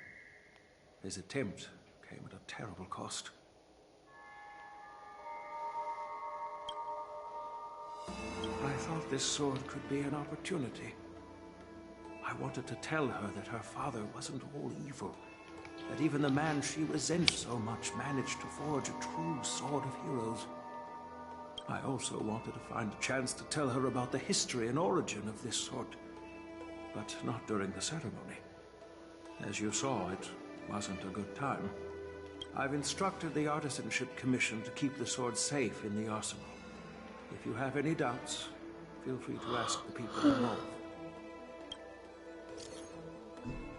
His attempt came at a terrible cost. I thought this sword could be an opportunity. I wanted to tell her that her father wasn't all evil, that even the man she resents so much managed to forge a true sword of heroes. I also wanted to find a chance to tell her about the history and origin of this sword, but not during the ceremony. As you saw, it wasn't a good time. I've instructed the Artisanship Commission to keep the sword safe in the arsenal. If you have any doubts, feel free to ask the people involved.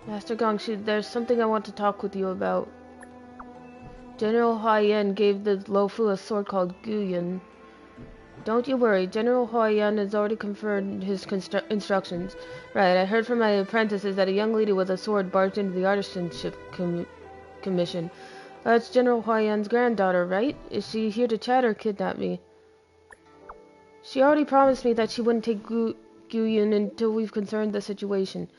Master Gongshu, there's something I want to talk with you about. General Huaiyan gave the Luofu a sword called Gu Yin. Don't you worry, General Huaiyan has already confirmed his instructions. Right, I heard from my apprentices that a young lady with a sword barged into the Artisanship Commission. That's General Huaiyan's granddaughter, right? Is she here to chat or kidnap me? She already promised me that she wouldn't take Gu Yin until we've concerned the situation.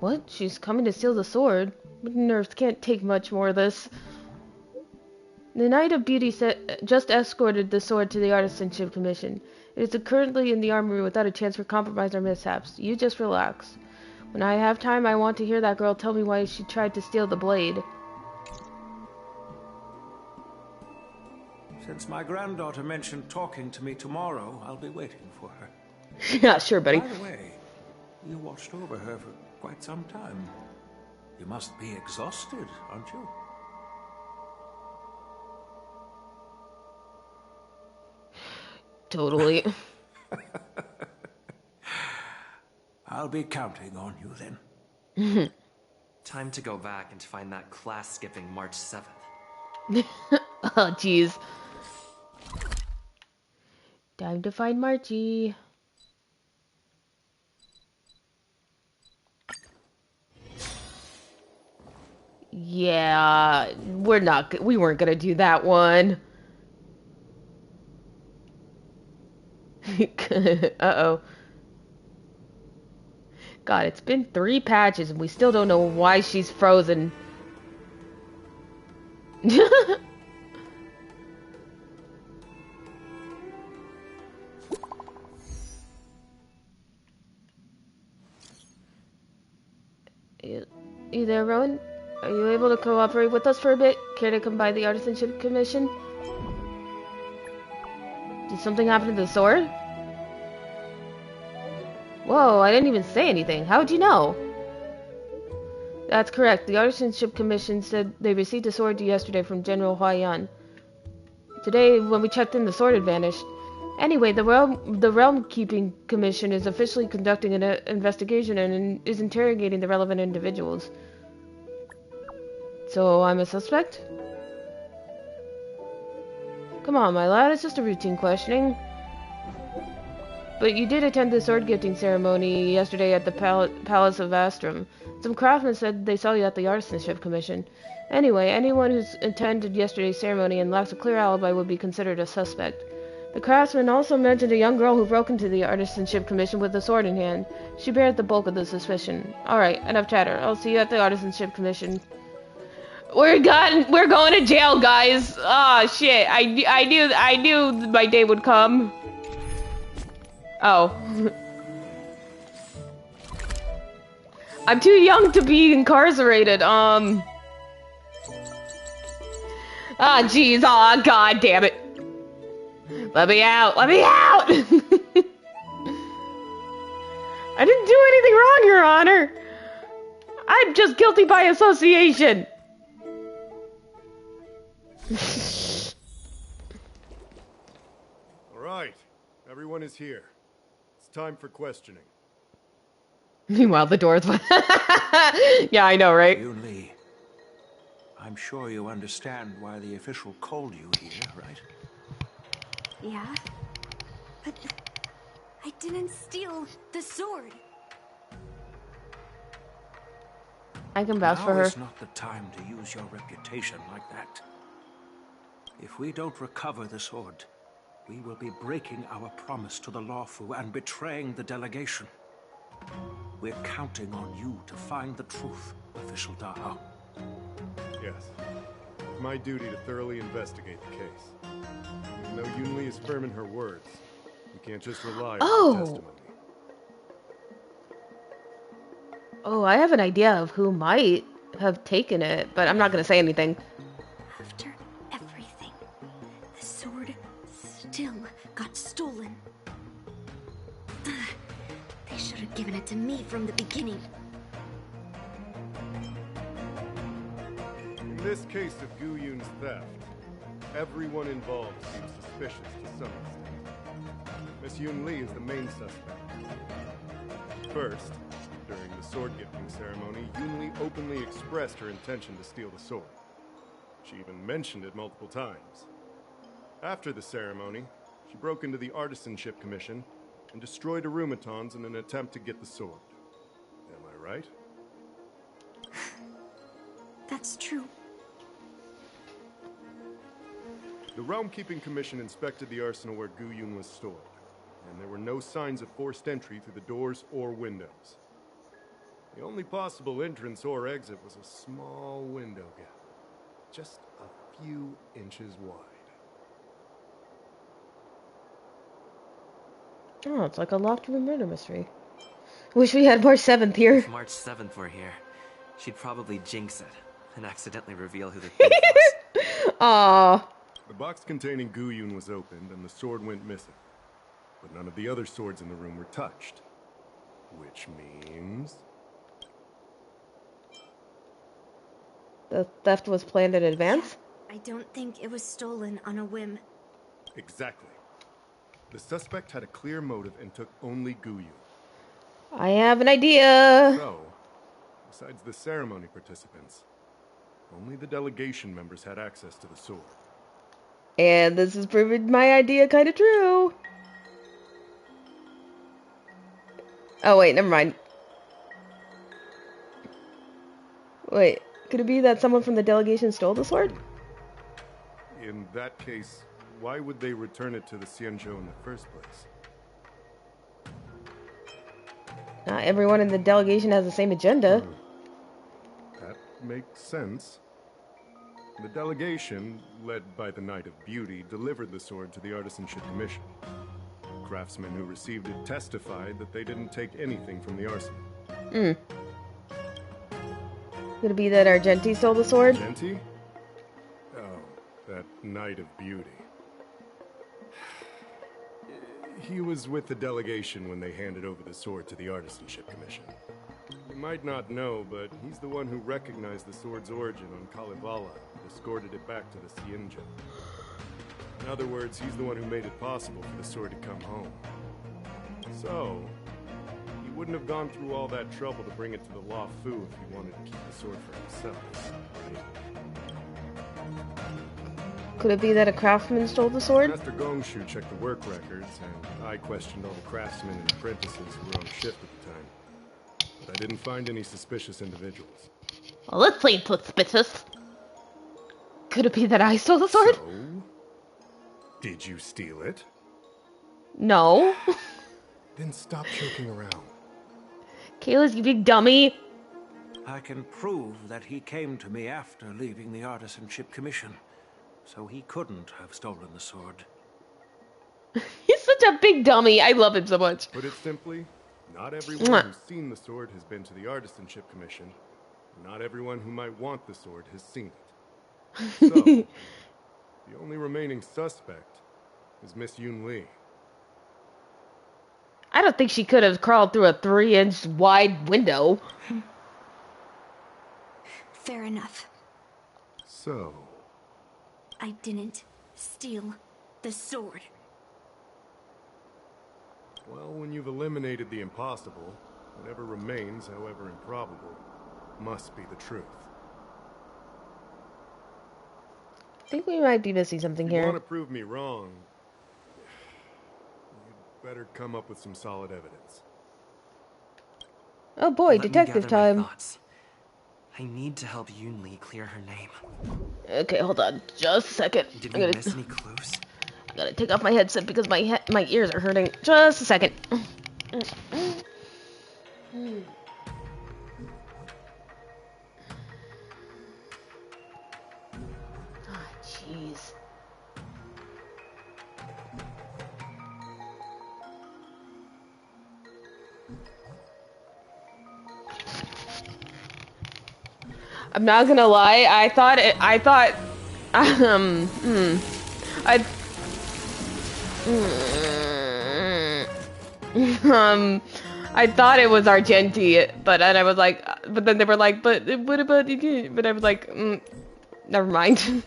What? She's coming to steal the sword? Nerves can't take much more of this. The Knight of Beauty just escorted the sword to the Artisanship Commission. It is currently in the armory without a chance for compromise or mishaps. You just relax. When I have time, I want to hear that girl tell me why she tried to steal the blade. Since my granddaughter mentioned talking to me tomorrow, I'll be waiting for her. Yeah, sure, buddy. By the way, you watched over her for quite some time. You must be exhausted, aren't you? Totally. I'll be counting on you then. Time to go back and find that class-skipping March 7th. Oh, jeez. Time to find Marchie. Yeah, we weren't gonna do that one. Uh-oh. God, it's been 3 patches and we still don't know why she's frozen. You there, Rowan? Are you able to cooperate with us for a bit? Care to come by the Artisanship Commission? Did something happen to the sword? Whoa, I didn't even say anything. How'd you know? That's correct. The Artisanship Commission said they received a sword yesterday from General Huaiyan. Today, when we checked in, the sword had vanished. Anyway, the Realm Keeping Commission is officially conducting an investigation and is interrogating the relevant individuals. So, I'm a suspect? Come on, my lad, it's just a routine questioning. But you did attend the sword gifting ceremony yesterday at the Palace of Astrum. Some craftsmen said they saw you at the Artisanship Commission. Anyway, anyone who's attended yesterday's ceremony and lacks a clear alibi would be considered a suspect. The craftsman also mentioned a young girl who broke into the Artisanship Commission with a sword in hand. She bears the bulk of the suspicion. Alright, enough chatter. I'll see you at the Artisanship Commission. We're going to jail, guys. Oh shit! I knew my day would come. Oh. I'm too young to be incarcerated. Ah, jeez. Aw, god damn it. Let me out. Let me out. I didn't do anything wrong, Your Honor. I'm just guilty by association. All right, everyone is here. It's time for questioning. Meanwhile, the doors. Yeah, I know, right? Yunli, I'm sure you understand why the official called you here, right? Yeah? But I didn't steal the sword. I can vouch for her. Now is not the time to use your reputation like that. If we don't recover the sword, we will be breaking our promise to the Lawfu and betraying the delegation. We're counting on you to find the truth, Official Dahao. Yes. It's my duty to thoroughly investigate the case. Even though Yunli is firm in her words, we can't just rely on her testimony. Oh, I have an idea of who might have taken it, but I'm not going to say anything. After everything, the sword still got stolen. They should have given it to me from the beginning. In this case of Gu Yun's theft, everyone involved seems suspicious to some extent. Miss Yunli is the main suspect. First, during the sword gifting ceremony, Yunli openly expressed her intention to steal the sword. She even mentioned it multiple times. After the ceremony, she broke into the Artisanship Commission and destroyed Arumatons in an attempt to get the sword. Am I right? That's true. The Realm Keeping Commission inspected the arsenal where Gu Yun was stored, and there were no signs of forced entry through the doors or windows. The only possible entrance or exit was a small window gap, just a few inches wide. Oh, it's like a locked room murder mystery. Wish we had March 7th here. If March 7th were here, she'd probably jinx it and accidentally reveal who the thief was. Aww. The box containing Gu Yun was opened and the sword went missing. But none of the other swords in the room were touched. Which means... the theft was planned in advance? I don't think it was stolen on a whim. Exactly. The suspect had a clear motive and took only Gu Yun. I have an idea. So, besides the ceremony participants, only the delegation members had access to the sword. And this has proven my idea kind of true. Oh, wait, never mind. Wait, could it be that someone from the delegation stole the sword? In that case, why would they return it to the Xianzhou in the first place? Not everyone in the delegation has the same agenda. That makes sense. The delegation, led by the Knight of Beauty, delivered the sword to the Artisanship Commission. The craftsmen who received it testified that they didn't take anything from the arsenal. Could it be that Argenti stole the sword? Argenti? Oh, that Knight of Beauty. He was with the delegation when they handed over the sword to the Artisanship Commission. You might not know, but he's the one who recognized the sword's origin on Kalevala and escorted it back to the Xianzhou. In other words, he's the one who made it possible for the sword to come home. So, he wouldn't have gone through all that trouble to bring it to the Lawfu if he wanted to keep the sword for himself, right? Could it be that a craftsman stole the sword? Master Gongshu checked the work records, and I questioned all the craftsmen and apprentices who were on shift at the time. But I didn't find any suspicious individuals. Well, this ain't suspicious. Could it be that I stole the sword? So, did you steal it? No. Then stop joking around. Kayla's, you big dummy. I can prove that he came to me after leaving the Artisanship Commission, so he couldn't have stolen the sword. He's such a big dummy. I love him so much. Put it simply, not everyone who's seen the sword has been to the Artisanship Commission. Not everyone who might want the sword has seen it. So, the only remaining suspect is Miss Yunli. I don't think she could have crawled through a 3-inch wide window. Fair enough. So, I didn't steal the sword. well, when you've eliminated the impossible, whatever remains, however improbable, must be the truth. I think we might be missing something If you here. want to prove me wrong, you'd better come up with some solid evidence. Oh boy, Let me detective gather my time. thoughts. I need to help Yunli clear her name. Okay, hold on. Just a second. Did we miss any clues? I gotta take off my headset because my ears are hurting. Just a second. Ah, jeez. I'm not gonna lie. I thought I thought it was Argenti, but then I was like, but then they were like, but what about you? But I was like, never mind.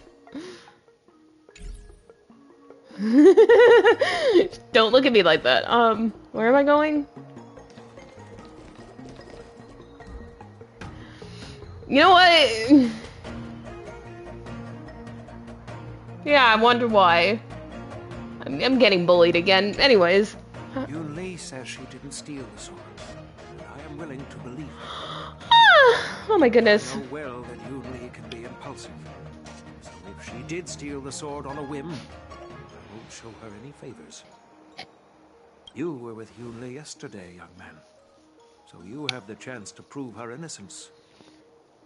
Don't look at me like that. Where am I going? You know what? Yeah, I wonder why. I'm getting bullied again. Anyways. Yunli says she didn't steal the sword, and I am willing to believe her. Oh my goodness. I know well that Yunli can be impulsive, so if she did steal the sword on a whim, I won't show her any favors. You were with Yunli yesterday, young man, so you have the chance to prove her innocence.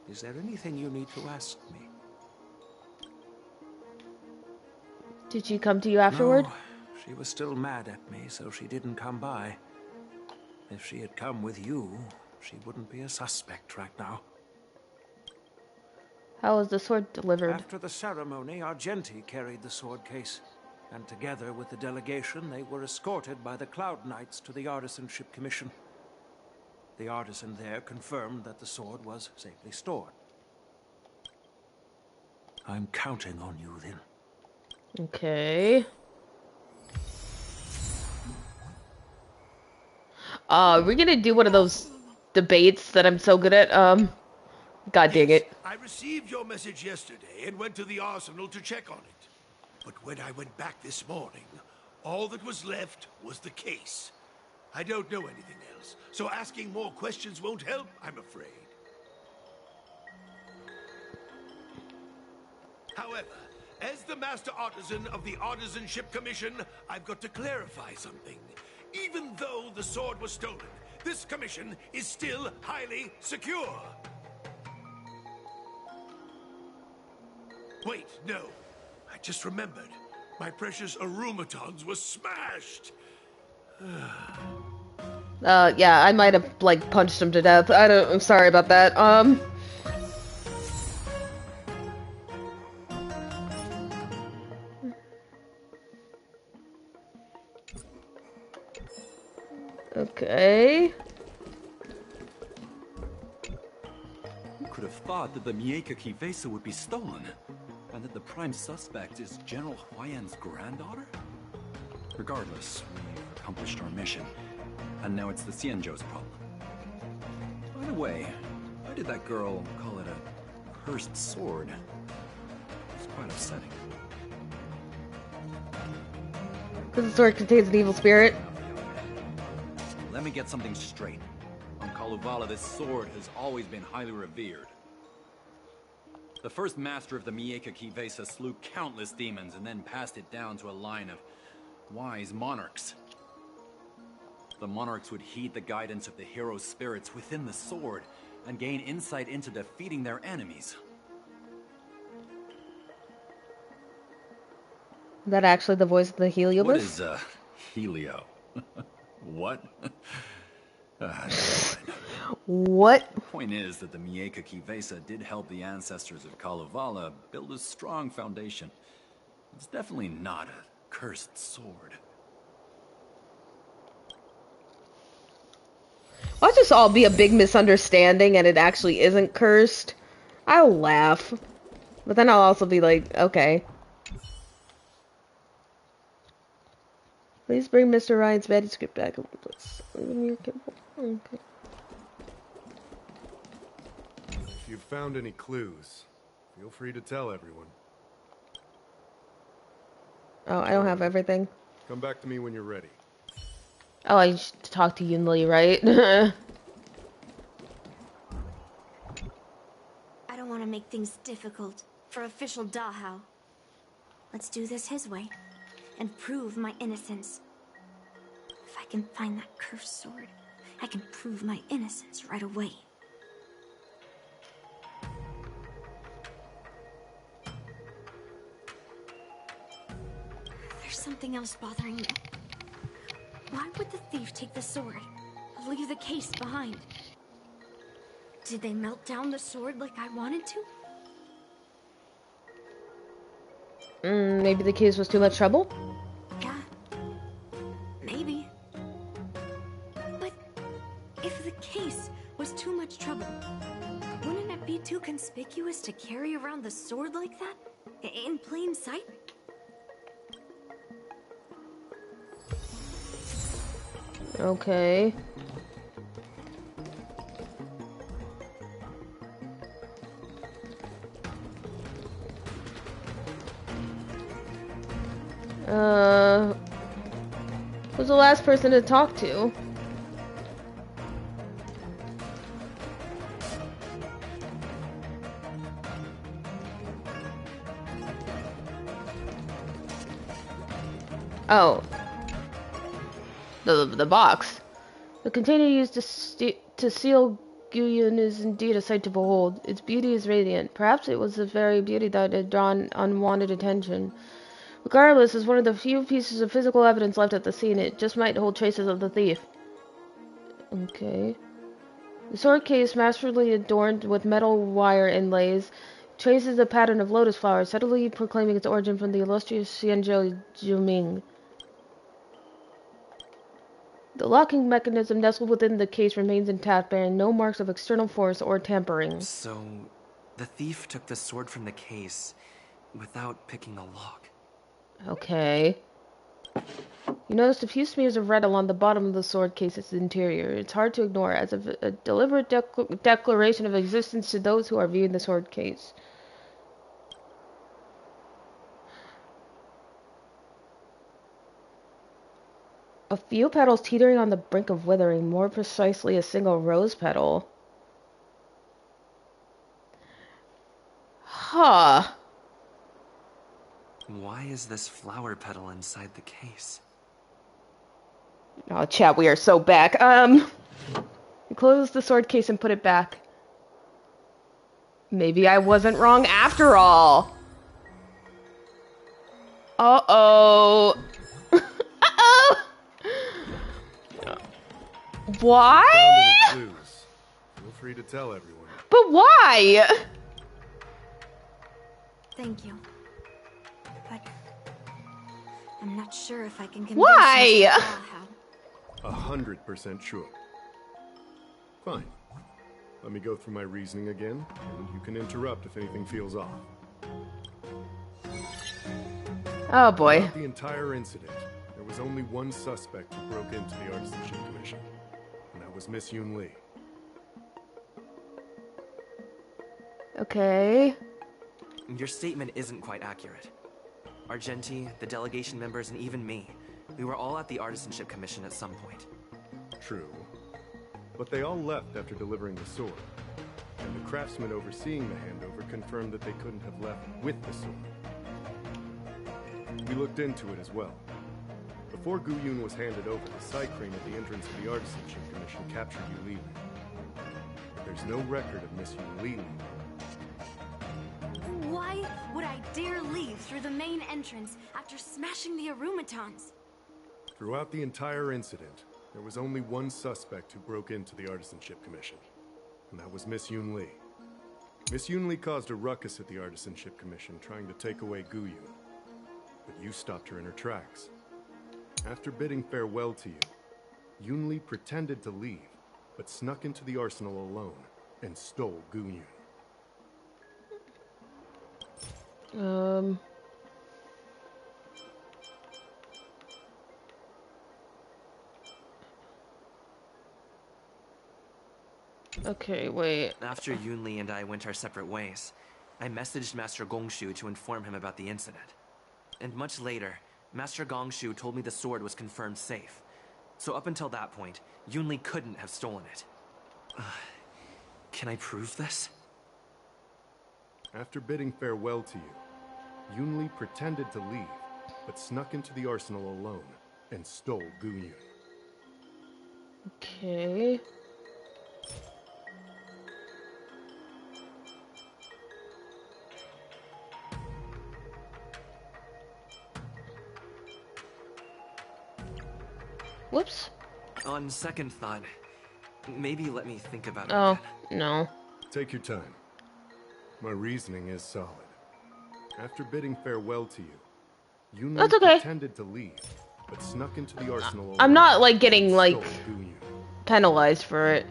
Is there anything you need to ask me? Did she come to you afterward? No, she was still mad at me, so she didn't come by. If she had come with you, she wouldn't be a suspect right now. How was the sword delivered? After the ceremony, Argenti carried the sword case, and together with the delegation, they were escorted by the Cloud Knights to the Artisanship Commission. The artisan there confirmed that the sword was safely stored. I'm counting on you, then. Okay. We're gonna do one of those debates that I'm so good at. God dang it. I received your message yesterday and went to the arsenal to check on it. But when I went back this morning, all that was left was the case. I don't know anything else, so asking more questions won't help, I'm afraid. However, as the Master Artisan of the Artisanship Commission, I've got to clarify something. Even though the sword was stolen, this commission is still highly secure. Wait, no. I just remembered. My precious aromatons were smashed. Yeah, I might have, like, punched him to death. I'm sorry about that. Okay. Who could have thought that the Mieka Kivesa would be stolen? And that the prime suspect is General Huayan's granddaughter? Regardless, we've accomplished our mission. And now it's the Xianzhou's problem. By the way, why did that girl call it a cursed sword? It's quite upsetting. Because the sword contains an evil spirit. Let me get something straight. On Kalevala, this sword has always been highly revered. The first master of the Mieka Kivesa slew countless demons and then passed it down to a line of wise monarchs. The monarchs would heed the guidance of the hero spirits within the sword and gain insight into defeating their enemies. Is that actually the voice of the Heliobus? What is, Helio? What? What? The point is that the Mieka Kivesa did help the ancestors of Kalevala build a strong foundation. It's definitely not a cursed sword. Watch this all be a big misunderstanding and it actually isn't cursed. I'll laugh. But then I'll also be like, okay. Please bring Mr. Ryan's manuscript back. Okay. If you've found any clues, feel free to tell everyone. Oh, I don't have everything. Come back to me when you're ready. Oh, I should talk to Yunli, right? I don't want to make things difficult for official Dahao. Let's do this his way and prove my innocence. If I can find that cursed sword, I can prove my innocence right away. There's something else bothering me. Why would the thief take the sword, leave the case behind? Did they melt down the sword like I wanted to? Maybe the case was too much trouble? Yeah, maybe. But if the case was too much trouble, wouldn't it be too conspicuous to carry around the sword like that? In plain sight? Okay. Who's the last person to talk to? Oh. The box. The container used to seal Guyun is indeed a sight to behold. Its beauty is radiant. Perhaps it was the very beauty that had drawn unwanted attention. Regardless, as one of the few pieces of physical evidence left at the scene, it just might hold traces of the thief. Okay. The sword case, masterfully adorned with metal wire inlays, traces a pattern of lotus flowers, subtly proclaiming its origin from the illustrious Xianzhou Juming. The locking mechanism nestled within the case remains intact, bearing no marks of external force or tampering. So, the thief took the sword from the case without picking the lock. Okay. You noticed a few smears of red along the bottom of the sword case's interior. It's hard to ignore, as a deliberate declaration of existence to those who are viewing the sword case. A few petals teetering on the brink of withering, more precisely a single rose petal. Huh. Why is this flower petal inside the case? Oh, chat, we are so back. Close the sword case and put it back. Maybe I wasn't wrong after all. Uh-oh. Uh-oh. Why? Found any clues? Feel free to tell everyone. But why? Thank you. But I'm not sure if I can convince Why? Mr. 100% sure. Fine. Let me go through my reasoning again, and you can interrupt if anything feels off. Oh boy. Throughout the entire incident, there was only one suspect who broke into the Artisanship Commission, and that was Miss Yunli. Okay. Your statement isn't quite accurate. Argenti, the delegation members, and even me, we were all at the Artisanship Commission at some point. True. But they all left after delivering the sword. And the craftsman overseeing the handover confirmed that they couldn't have left with the sword. We looked into it as well. Before Guyun was handed over, the Psy Crane at the entrance of the Artisanship Commission captured Yunli. The There's no record of Miss Yunli. Why would I dare leave through the main entrance after smashing the Arumatons? Throughout the entire incident, there was only one suspect who broke into the Artisanship Commission, and that was Miss Yunli. Miss Yunli caused a ruckus at the Artisanship Commission trying to take away Guyun, but you stopped her in her tracks. After bidding farewell to you, Yunli pretended to leave, but snuck into the arsenal alone and stole Guyun. Okay, wait. After Yunli and I went our separate ways, I messaged Master Gongshu to inform him about the incident. And much later, Master Gongshu told me the sword was confirmed safe. So up until that point, Yunli couldn't have stolen it. Can I prove this? After bidding farewell to you, Yunli pretended to leave, but snuck into the arsenal alone and stole Guyun. Okay. Whoops. On second thought, maybe let me think about it Oh, again. no. Take your time. My reasoning is solid. After bidding farewell to you, Yunli That's okay. pretended to leave, but snuck into the arsenal. I'm not, like, getting, and like, stole Guyun. penalized for it.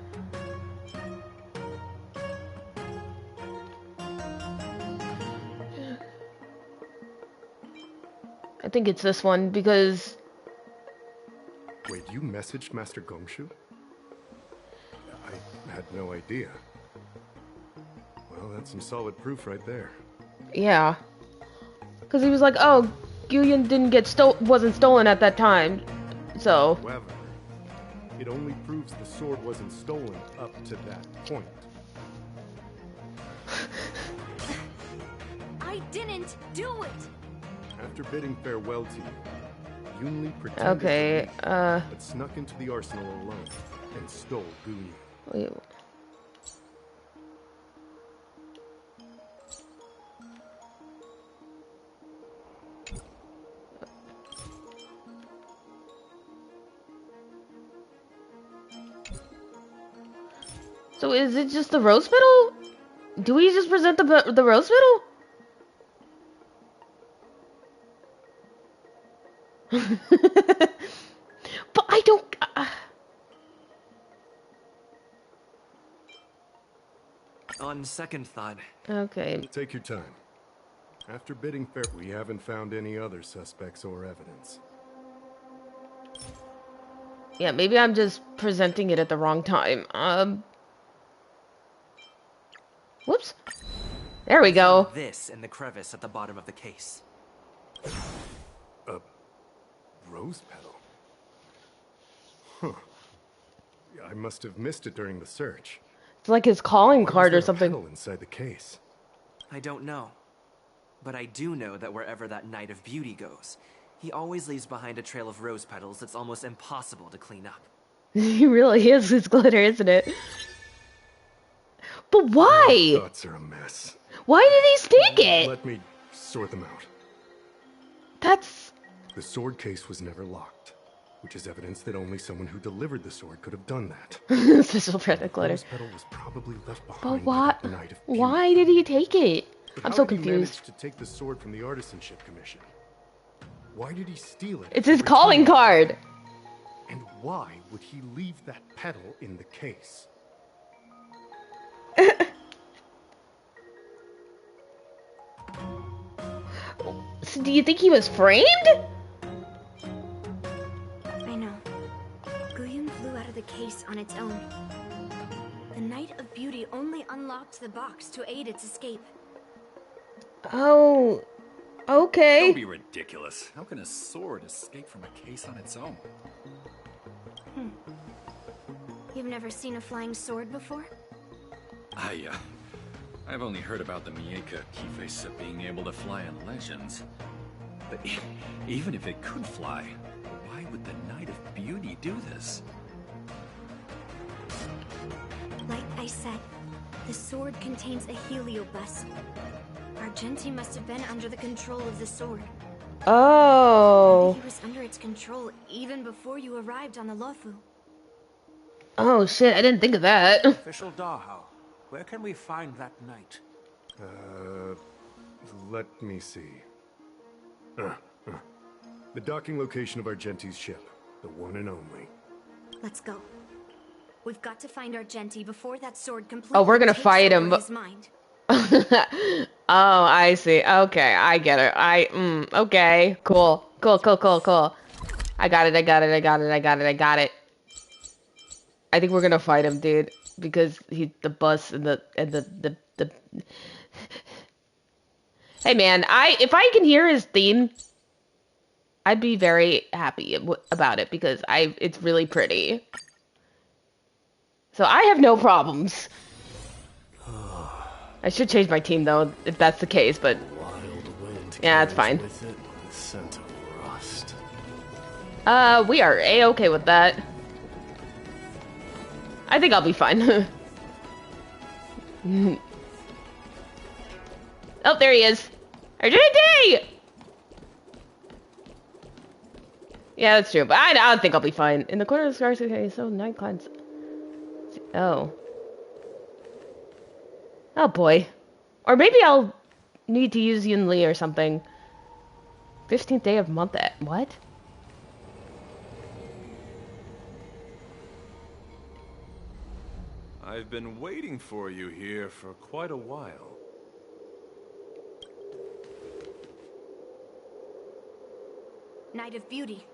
I think it's this one, because... Wait, you messaged Master Gongshu? I had no idea. Well, that's some solid proof right there. Yeah. Because he was like, oh, Guyun didn't get wasn't stolen at that time. So... However, it only proves the sword wasn't stolen up to that point. I didn't do it! After bidding farewell to you, Yunli pretended to leave, but snuck into the arsenal alone and stole Guyun. Wait. So is it just the rose petal? Do we just present the rose petal? But I don't... On second thought... Okay. Take your time. After bidding fair, we haven't found any other suspects or evidence. Yeah, maybe I'm just presenting it at the wrong time. Whoops. There we go. This in the crevice at the bottom of the case. A rose petal? Huh. I must have missed it during the search. It's like his calling Why card or was there a something. petal inside the case? I don't know. But I do know that wherever that Knight of Beauty goes, he always leaves behind a trail of rose petals that's almost impossible to clean up. He really is his glitter, isn't it? But why? My thoughts are a mess. Why did he stick it? Let me sort them out. That's... The sword case was never locked, which is evidence that only someone who delivered the sword could have done that. Special threat glitter. The rose petal was probably left But behind why? by that Knight of Beauty. Why did he take it? But I'm how so did he confused. manage to take the sword from the Artisanship Commission? Why did he steal it? It's his calling card. And why would he leave that petal in the case? So do you think he was framed? I know. Guyun flew out of the case on its own. The Knight of Beauty only unlocked the box to aid its escape. Oh, okay. Don't be ridiculous. How can a sword escape from a case on its own? You've never seen a flying sword before? I've only heard about the Mieka Kifesa being able to fly in legends. But even if it could fly, why would the Knight of Beauty do this? Like I I said. The sword contains a heliobus. Argenti must have been under the control of the sword. Oh. Maybe he was under its control even before you arrived on the Lofu. Oh shit, I didn't think of that. Official Dahao, where can we find that knight? Let me see. The docking location of Argenti's ship. The one and only. Let's go. We've got to find Argenti before that sword completely Oh, we're gonna takes fight him. over his mind. Oh, I see. Okay, I get it. Okay. Cool. I got it. I think we're gonna fight him, dude. Because he's the bus and the Hey man, if I can hear his theme, I'd be very happy about it because it's really pretty. So I have no problems. I should change my team though, if that's the case, but yeah, it's fine. With it, the scent of rust. We are A-okay with that. I think I'll be fine. Oh, there he is. Argenti! Yeah, that's true, but I think I'll be fine. In the corner of the scars, okay, so night clients. Oh. Oh boy. Or maybe I'll need to use Yunli or something. 15th day of month at what? I've been waiting for you here for quite a while. Knight of Beauty.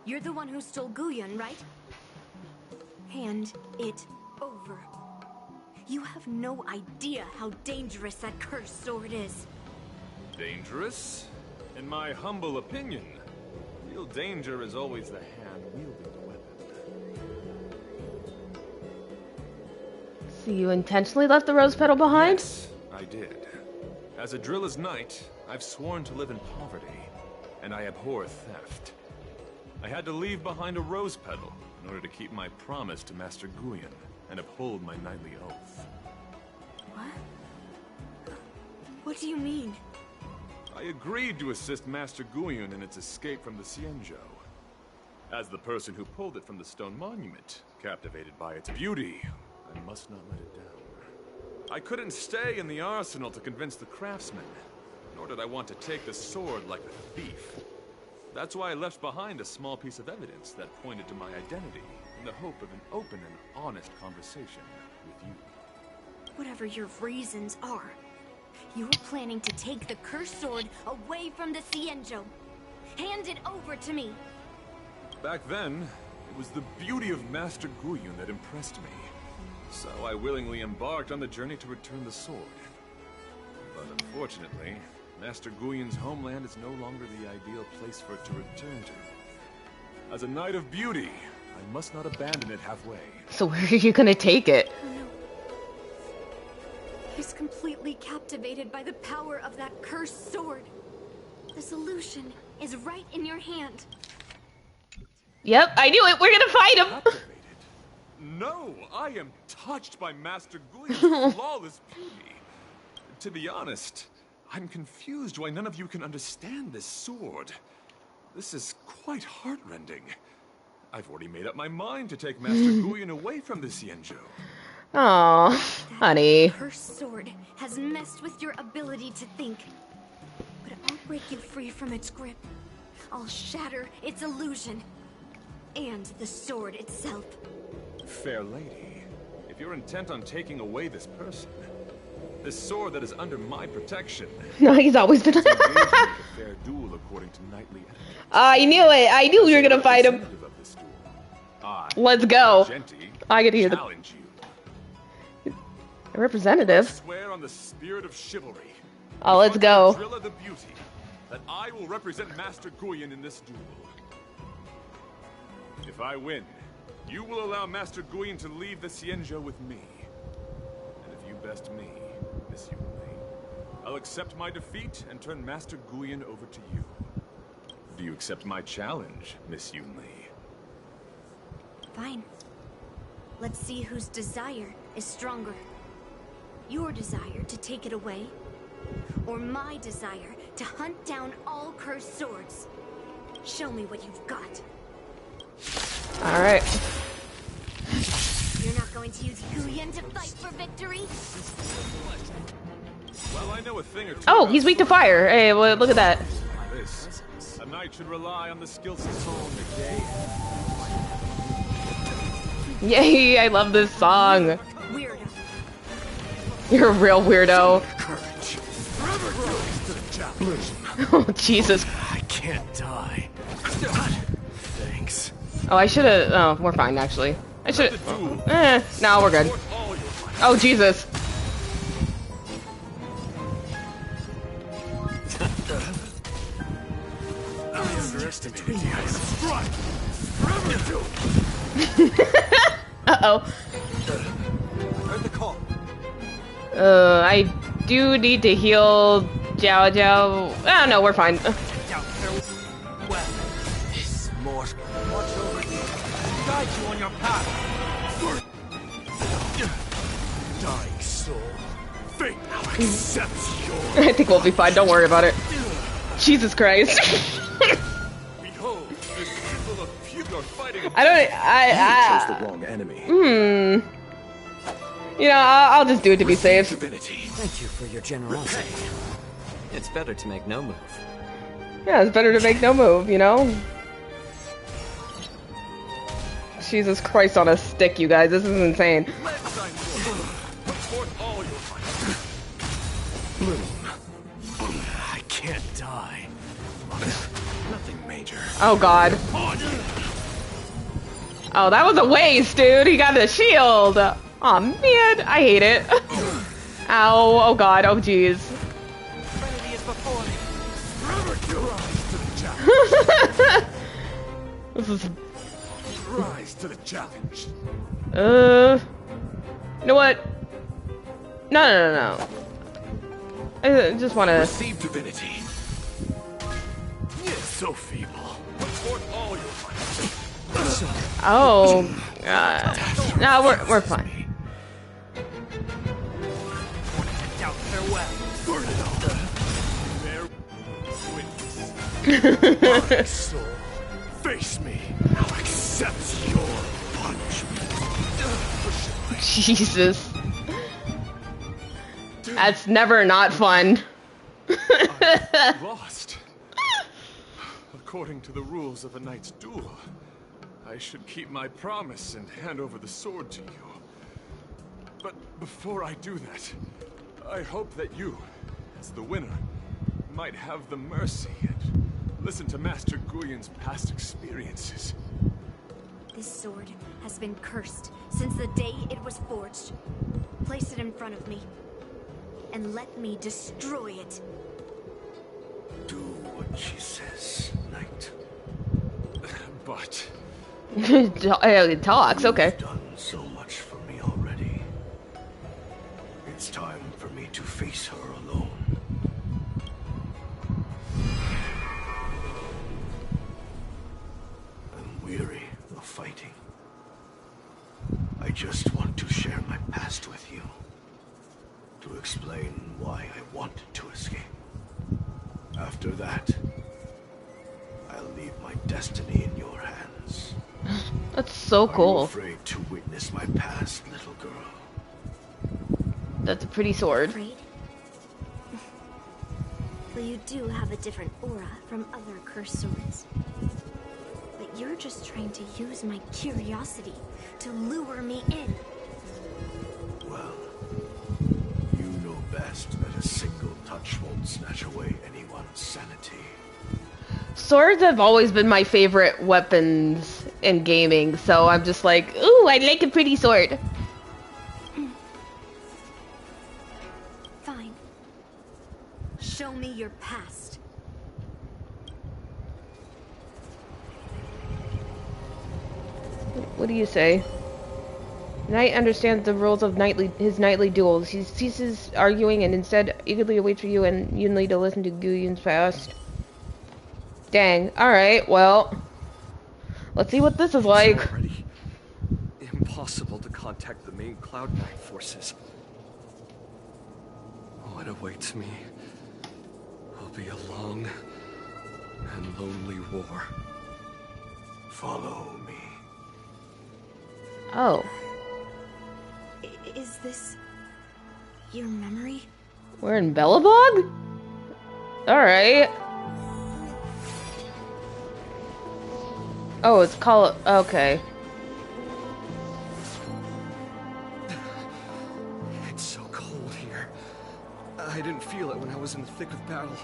You're the one who stole Guyun, right? Hand it over. You have no idea how dangerous that cursed sword is. Dangerous? In my humble opinion, real danger is always the hand wielding the weapon. So you intentionally left the rose petal behind? Yes, I did. As a driller's knight, I've sworn to live in poverty, and I abhor theft. I had to leave behind a rose petal in order to keep my promise to Master Guyun and uphold my knightly oath. What? What do you mean? I agreed to assist Master Guyun in its escape from the Xianzhou. As the person who pulled it from the stone monument, captivated by its beauty, I must not let it down. I couldn't stay in the arsenal to convince the craftsmen, nor did I want to take the sword like a thief. That's why I left behind a small piece of evidence that pointed to my identity, in the hope of an open and honest conversation with you. Whatever your reasons are, you were planning to take the cursed sword away from the Xianzhou. Hand it over to me. Back then, it was the beauty of Master Guyun that impressed me. So I willingly embarked on the journey to return the sword. But unfortunately, Master Guyun's homeland is no longer the ideal place for it to return to. As a knight of beauty, I must not abandon it halfway. So where are you gonna take it? Oh no. He's completely captivated by the power of that cursed sword. The solution is right in your hand. Yep, I knew it. We're gonna fight him. Captivated? No, I am touched by Master Guyun's flawless beauty. To be honest, I'm confused why none of you can understand this sword. This is quite heartrending. I've already made up my mind to take Master Guyun away from the Xianzhou. Aw, honey. Her sword has messed with your ability to think. But I'll break you free from its grip. I'll shatter its illusion. And the sword itself. Fair lady, if you're intent on taking away this person, this sword that is under my protection... No, he's always been... a fair duel according to knightly etiquette. I knew it. I knew we were gonna fight him. Let's go. I get to hear the... A representative? I swear on the spirit of chivalry. Oh, let's go. Drilla the Beauty, that I will represent Master Guyun in this duel. If I win, you will allow Master Guyun to leave the Xianzhou with me. And if you best me, Miss Yunli, I'll accept my defeat and turn Master Guyun over to you. Do you accept my challenge, Miss Yunli? Fine. Let's see whose desire is stronger. Your desire to take it away, or my desire to hunt down all cursed swords. Show me what you've got. Alright. You're not going to use Guyan to fight for victory? Well, I know a thing or two. Oh, he's weak to fire. Hey, well, look at that. This. A knight should rely on the skills of song day. Yay, I love this song. Weirdo. You're a real weirdo. Oh, Jesus. I can't die. Thanks. Oh, I should have... Oh, we're fine, actually. I should... No, we're good. Oh, Jesus. Uh-oh. Heard the call. I do need to heal Jiao Jiao. Oh, no, we're fine. This more. Watch over you. Guide you on your path. Dying soul. Fate now accepts yours. I think we'll be fine. Don't worry about it. Jesus Christ. Behold, this symbol of feudal fighting. I don't... You chose the wrong enemy. You know, I'll just do it to be safe. Thank you for your generosity. It's better to make no move. Yeah, it's better to make no move, you know? Jesus Christ on a stick, you guys. This is insane. I can't die. Nothing major. Oh, God. Oh, that was a waste, dude. He got the shield. Oh man, I hate it. Ow, oh god, oh jeez. This is... Rise to the challenge. You know what? No. I just want to... Receive divinity. So feeble. Oh. No, we're fine. Soul, face me. Now accept your punishment. Jesus. That's never not fun. Lost. According to the rules of a knight's duel, I should keep my promise and hand over the sword to you. But before I do that, I hope that you, as the winner, might have the mercy and listen to Master Guyan's past experiences. This sword has been cursed since the day it was forged. Place it in front of me, and let me destroy it. Do what she says, knight. But... It talks, okay. You've done so much for me already. It's time for me to face her alone. I'm weary of fighting. I just want to share my past with you. To explain why I wanted to escape. After that, I'll leave my destiny in your hands. That's so Are cool. you afraid to witness my past, little girl? That's a pretty sword. Afraid? Well, you do have a different aura from other cursed swords. But you're just trying to use my curiosity to lure me in. Well, you know best that a single touch won't snatch away anyone's sanity. Swords have always been my favorite weapons in gaming, so I'm just like, ooh, I like a pretty sword. Fine. Show me your past. What do you say? Knight understands the rules of his nightly duels. He ceases arguing and instead eagerly awaits for you and Yunli to listen to Guyan's past. Dang. Alright, well. Let's see what this is like. Impossible. impossible to contact the main Cloud Knight forces. What awaits me will be a long and lonely war. Follow me. Oh. Is this your memory? We're in Bellabog? Alright. Oh, it's called... Okay. It's so cold here. I didn't feel it when I was in the thick of battle.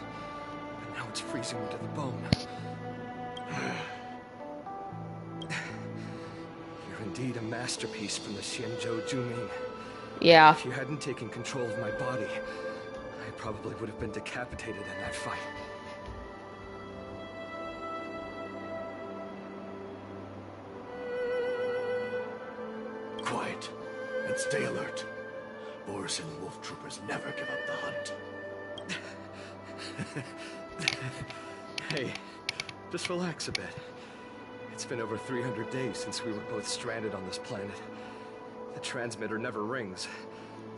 But now it's freezing me to the bone. You're indeed a masterpiece from the Xianzhou Juming. Yeah. If you hadn't taken control of my body, I probably would have been decapitated in that fight. Quiet, and stay alert. Boris and Wolf Troopers never give up the hunt. Hey, just relax a bit. It's been over 300 days since we were both stranded on this planet. The transmitter never rings,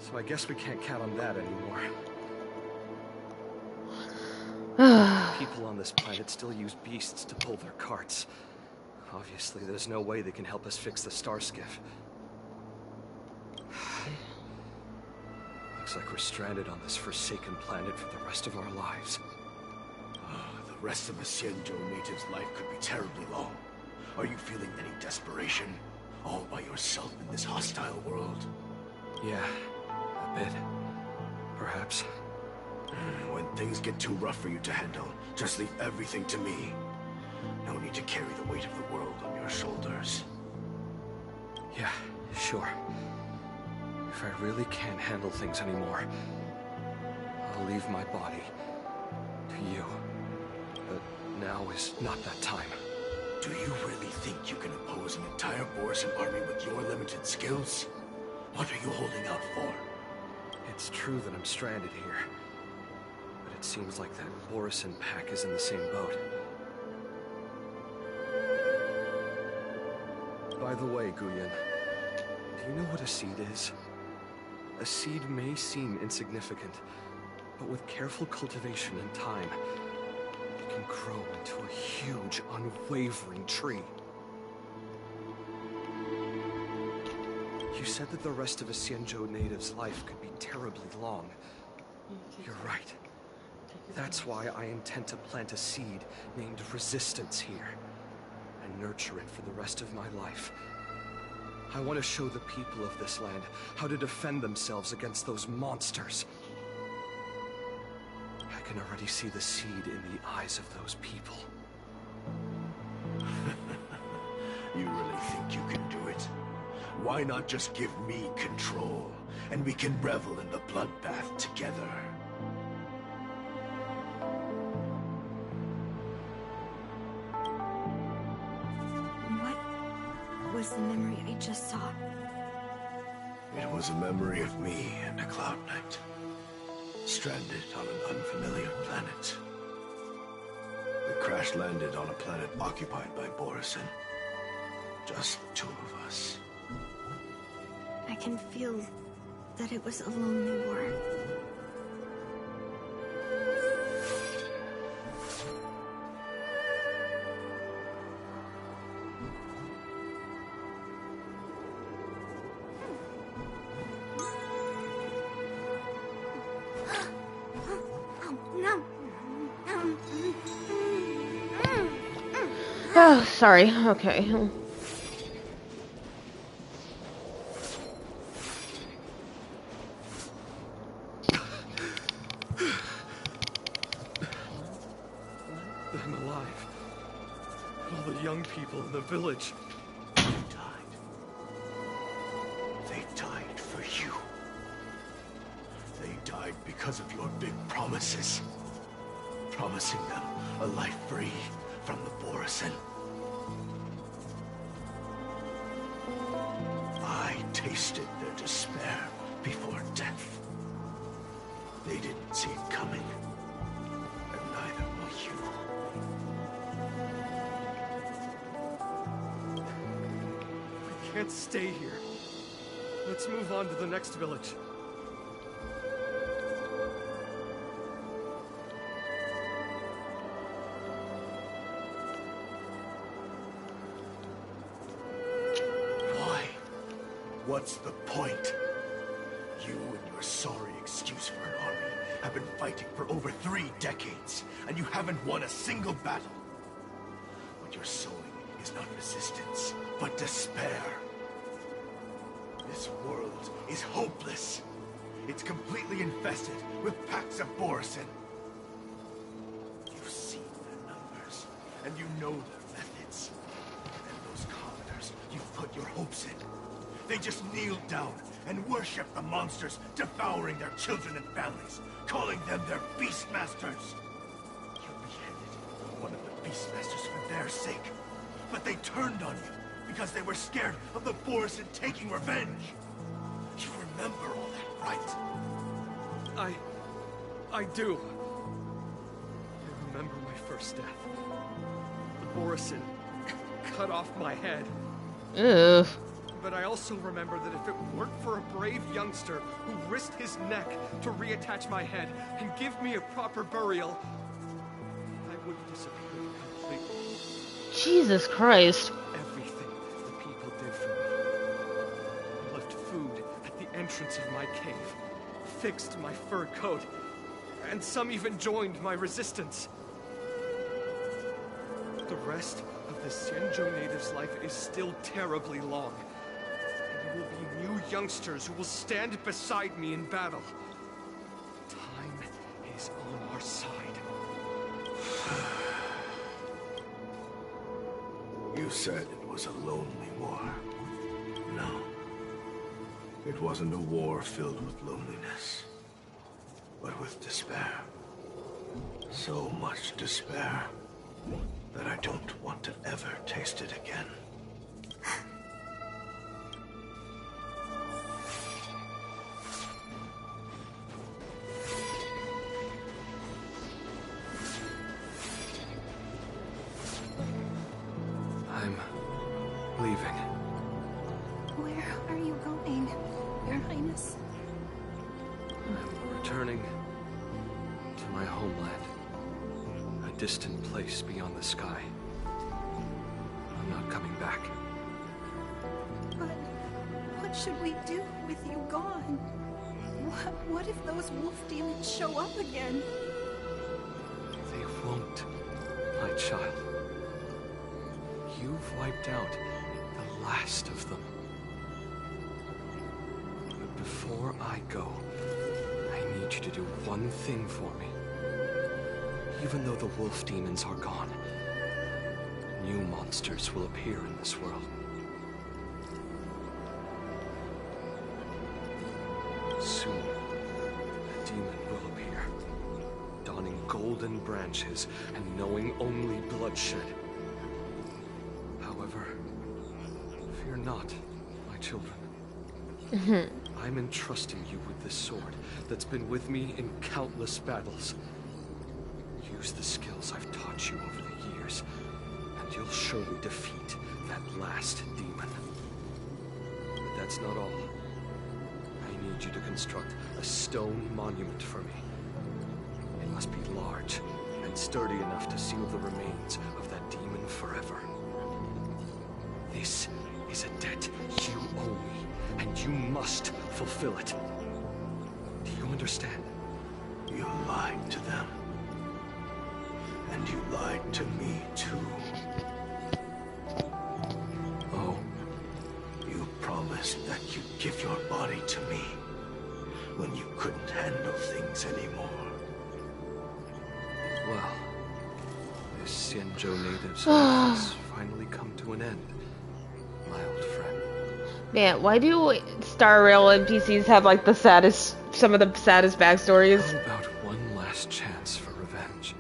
so I guess we can't count on that anymore. People on this planet still use beasts to pull their carts. Obviously, there's no way they can help us fix the star skiff. Looks like we're stranded on this forsaken planet for the rest of our lives. The rest of the Xianzhou native's life could be terribly long. Are you feeling any desperation? All by yourself in this hostile world? Yeah, a bit. Perhaps. When things get too rough for you to handle, just leave everything to me. No need to carry the weight of the world on your shoulders. Yeah, sure. If I really can't handle things anymore, I'll leave my body to you. But now is not that time. Do you really think you can oppose an entire Borisan army with your limited skills? What are you holding out for? It's true that I'm stranded here. But it seems like that Borisan pack is in the same boat. By the way, Guyan, do you know what a seed is? A seed may seem insignificant, but with careful cultivation and time, it can grow into a huge, unwavering tree. You said that the rest of a Xianzhou native's life could be terribly long. You're right. That's why I intend to plant a seed named Resistance here, and nurture it for the rest of my life. I want to show the people of this land how to defend themselves against those monsters. I can already see the seed in the eyes of those people. You really think you can do it? Why not just give me control, and we can revel in the bloodbath together? What was the memory I just saw? It was a memory of me and a Cloud Knight, stranded on an unfamiliar planet. We crash-landed on a planet occupied by Borisan. Just the two of us. I can feel that it was a lonely war. Oh, sorry. Okay. I'm alive. All the young people in the village. They died. They died for you. They died because of your big promises. Promising them a life free from the Borisan. I tasted their despair before death. They didn't see it coming. And neither will you. We can't stay here. Let's move on to the next village. Why? What's the point? You and your sorry excuse for an army have been fighting for over 3 decades, and you haven't won a single battle. What you're sowing is not resistance, but despair. This world is hopeless. It's completely infested with packs of Borisin. You've seen their numbers, and you know their methods. And those commoners you've put your hopes in, they just kneel down and worship the monsters devouring their children and families, calling them their beastmasters. You beheaded one of the beastmasters for their sake, but they turned on you because they were scared of the Borisin taking revenge. You remember all that, right? I do. I remember my first death. The Borisin cut off my head. Ugh. But I also remember that if it weren't for a brave youngster who risked his neck to reattach my head and give me a proper burial, I would have disappeared completely. Jesus Christ. Everything the people did for me. Left food at the entrance of my cave, fixed my fur coat, and some even joined my resistance. The rest of the Xianzhou natives' life is still terribly long. There will be new youngsters who will stand beside me in battle. Time is on our side. You said it was a lonely war. No. It wasn't a war filled with loneliness, but with despair. So much despair that I don't want to ever taste it again. I'm leaving. Where are you going, Your Highness? I'm returning to my homeland. A distant place beyond the sky. I'm not coming back. But what should we do with you gone? What if those wolf demons show up again? They won't, my child. You've wiped out the last of them. But before I go, I need you to do one thing for me. Even though the wolf demons are gone, new monsters will appear in this world. Soon, a demon will appear, donning golden branches and knowing only bloodshed. However, fear not, my children. I'm entrusting you with this sword that's been with me in countless battles. Use the skills I've taught you over the years, and you'll surely defeat that last demon. But that's not all. I need you to construct a stone monument for me. It must be large and sturdy enough to seal the remains of that demon forever. This is a debt you owe me, and you must fulfill it. Do you understand? You lied to them. And you lied to me, too. Oh. You promised that you'd give your body to me when you couldn't handle things anymore. Well, this Xianzhou native's life has finally come to an end, my old friend. Man, why do Star Rail NPCs have like the saddest, some of the saddest backstories? How about one last chance for revenge?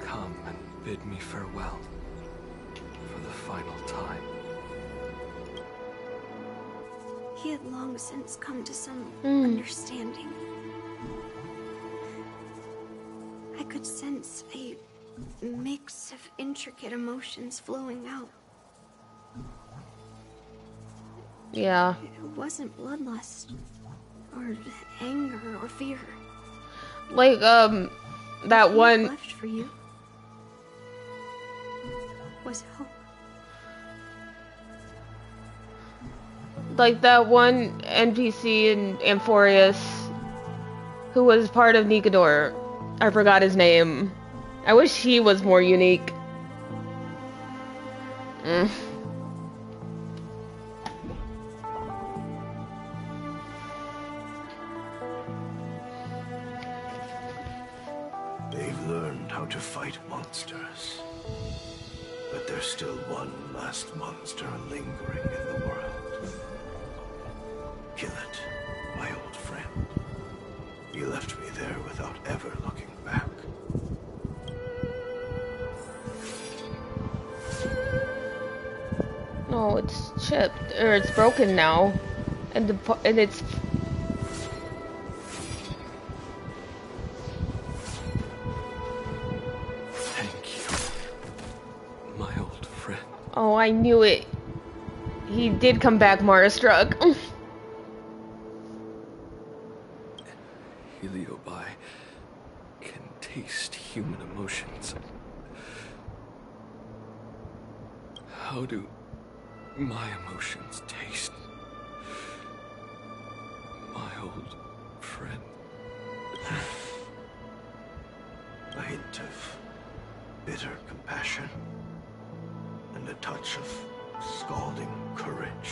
Come and bid me farewell for the final time. He had long since come to some understanding. I could sense a mix of intricate emotions flowing out. Yeah. It wasn't bloodlust, or anger, or fear. Like, that one... left for you was hope. Like that one NPC in Amphorius who was part of Nikador. I forgot his name. I wish he was more unique. They've learned how to fight monsters. But there's still one last monster lingering in the world. Kill it, my old friend. You left me there without ever looking back. No, it's chipped, or it's broken now, and it's. Thank you, my old friend. Oh, I knew it. He did come back, Marastruck. Heliobi can taste human emotions. How do my emotions taste? My old friend. A hint of bitter compassion and a touch of scalding courage.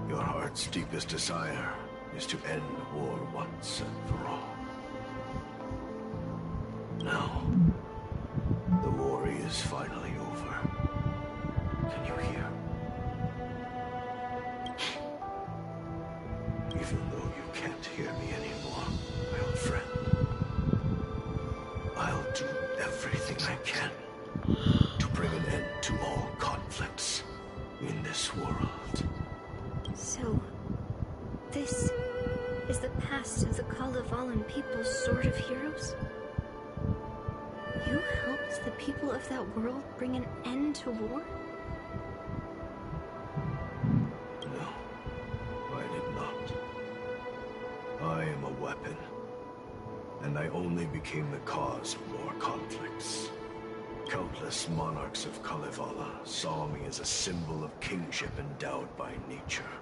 Your heart's deepest desire is to end war once and for all. Now, the war is finally over. Can you hear? Even though you can't hear me anymore, my old friend, I'll do everything I can to bring an end to all conflicts in this world. So, this is the past of the Kalevalan people's Sword of Heroes? You helped the people of that world bring an end to war? No, I did not. I am a weapon, and I only became the cause of more conflicts. Countless monarchs of Kalevala saw me as a symbol of kingship endowed by nature,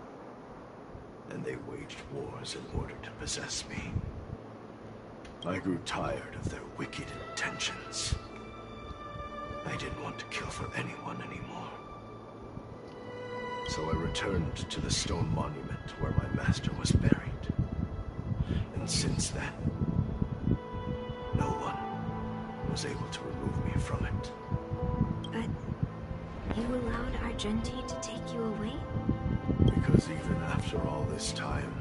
and they waged wars in order to possess me. I grew tired of their wicked intentions. I didn't want to kill for anyone anymore. So I returned to the stone monument where my master was buried. And since then, no one was able to remove me from it. But you allowed Argenti to take you away? Because even after all this time,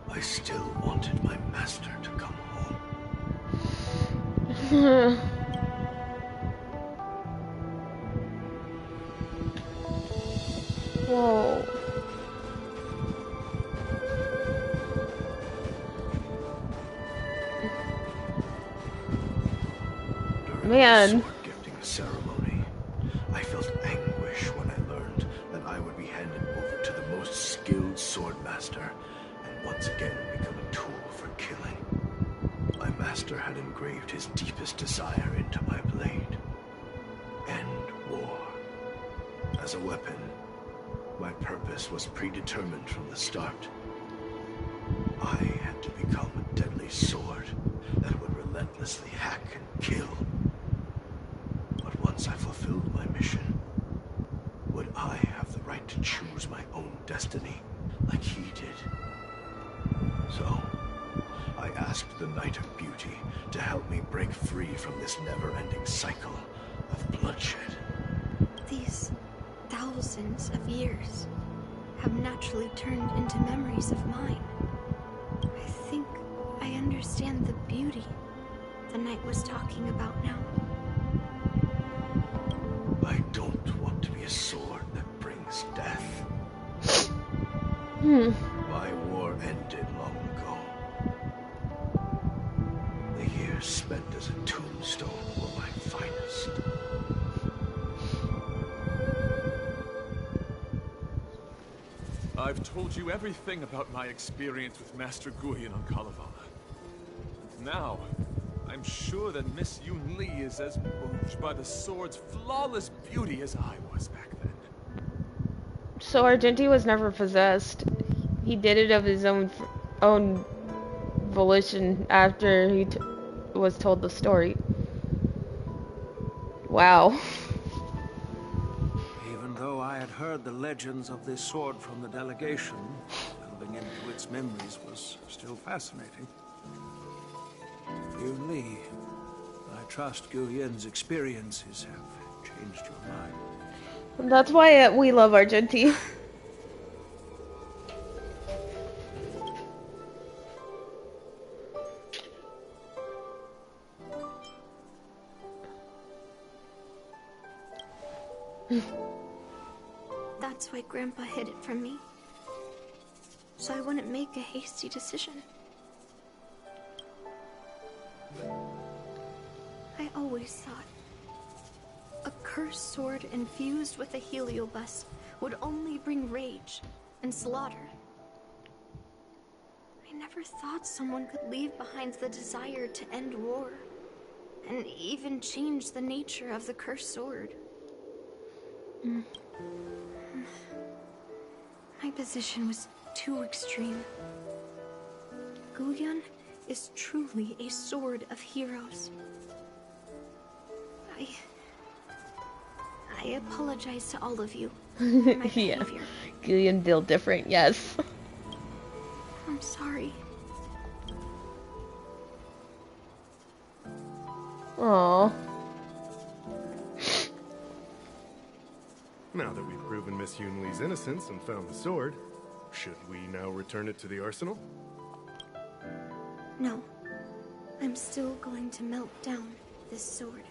I still wanted my master to come home. Whoa. Man. Sword gifting ceremony, I felt anguish when I learned that I would be handed over to the most skilled swordmaster and once again become a tool for killing. My master had engraved his deepest desire into my blade. End war. As a weapon, my purpose was predetermined from the start. I had to become a deadly sword that would relentlessly hack and kill. But once I fulfilled my mission, would I have the right to choose my own destiny like he did? So, I asked the Knight of Beauty to help me break free from this never-ending cycle of bloodshed. These thousands of years have naturally turned into memories of mine. I think I understand the beauty the knight was talking about now. I don't want to be a sword that brings death. My war ended long ago. The years spent as a tombstone were my finest. I've told you everything about my experience with Master Guyan on Kalevala. Now, I'm sure that Miss Yunli is as moved by the sword's flawless beauty as I was back then. So Argenti was never possessed. He did it of his own volition after he was told the story. Wow. Even though I had heard the legends of this sword from the delegation, delving into its memories was still fascinating. Yunli, I trust Guyen's experiences have changed your mind. And that's why we love Argenti. That's why Grandpa hid it from me. So I wouldn't make a hasty decision. I always thought a cursed sword infused with a heliobus would only bring rage and slaughter. I never thought someone could leave behind the desire to end war, and even change the nature of the cursed sword. My position was too extreme. Guyan is truly a sword of heroes. I apologize to all of you for my behavior. Yeah. Guyan deal different, yes. I'm sorry. Aww. Now that we've proven Miss Yunli's innocence and found the sword, should we now return it to the arsenal? No. I'm still going to melt down this sword.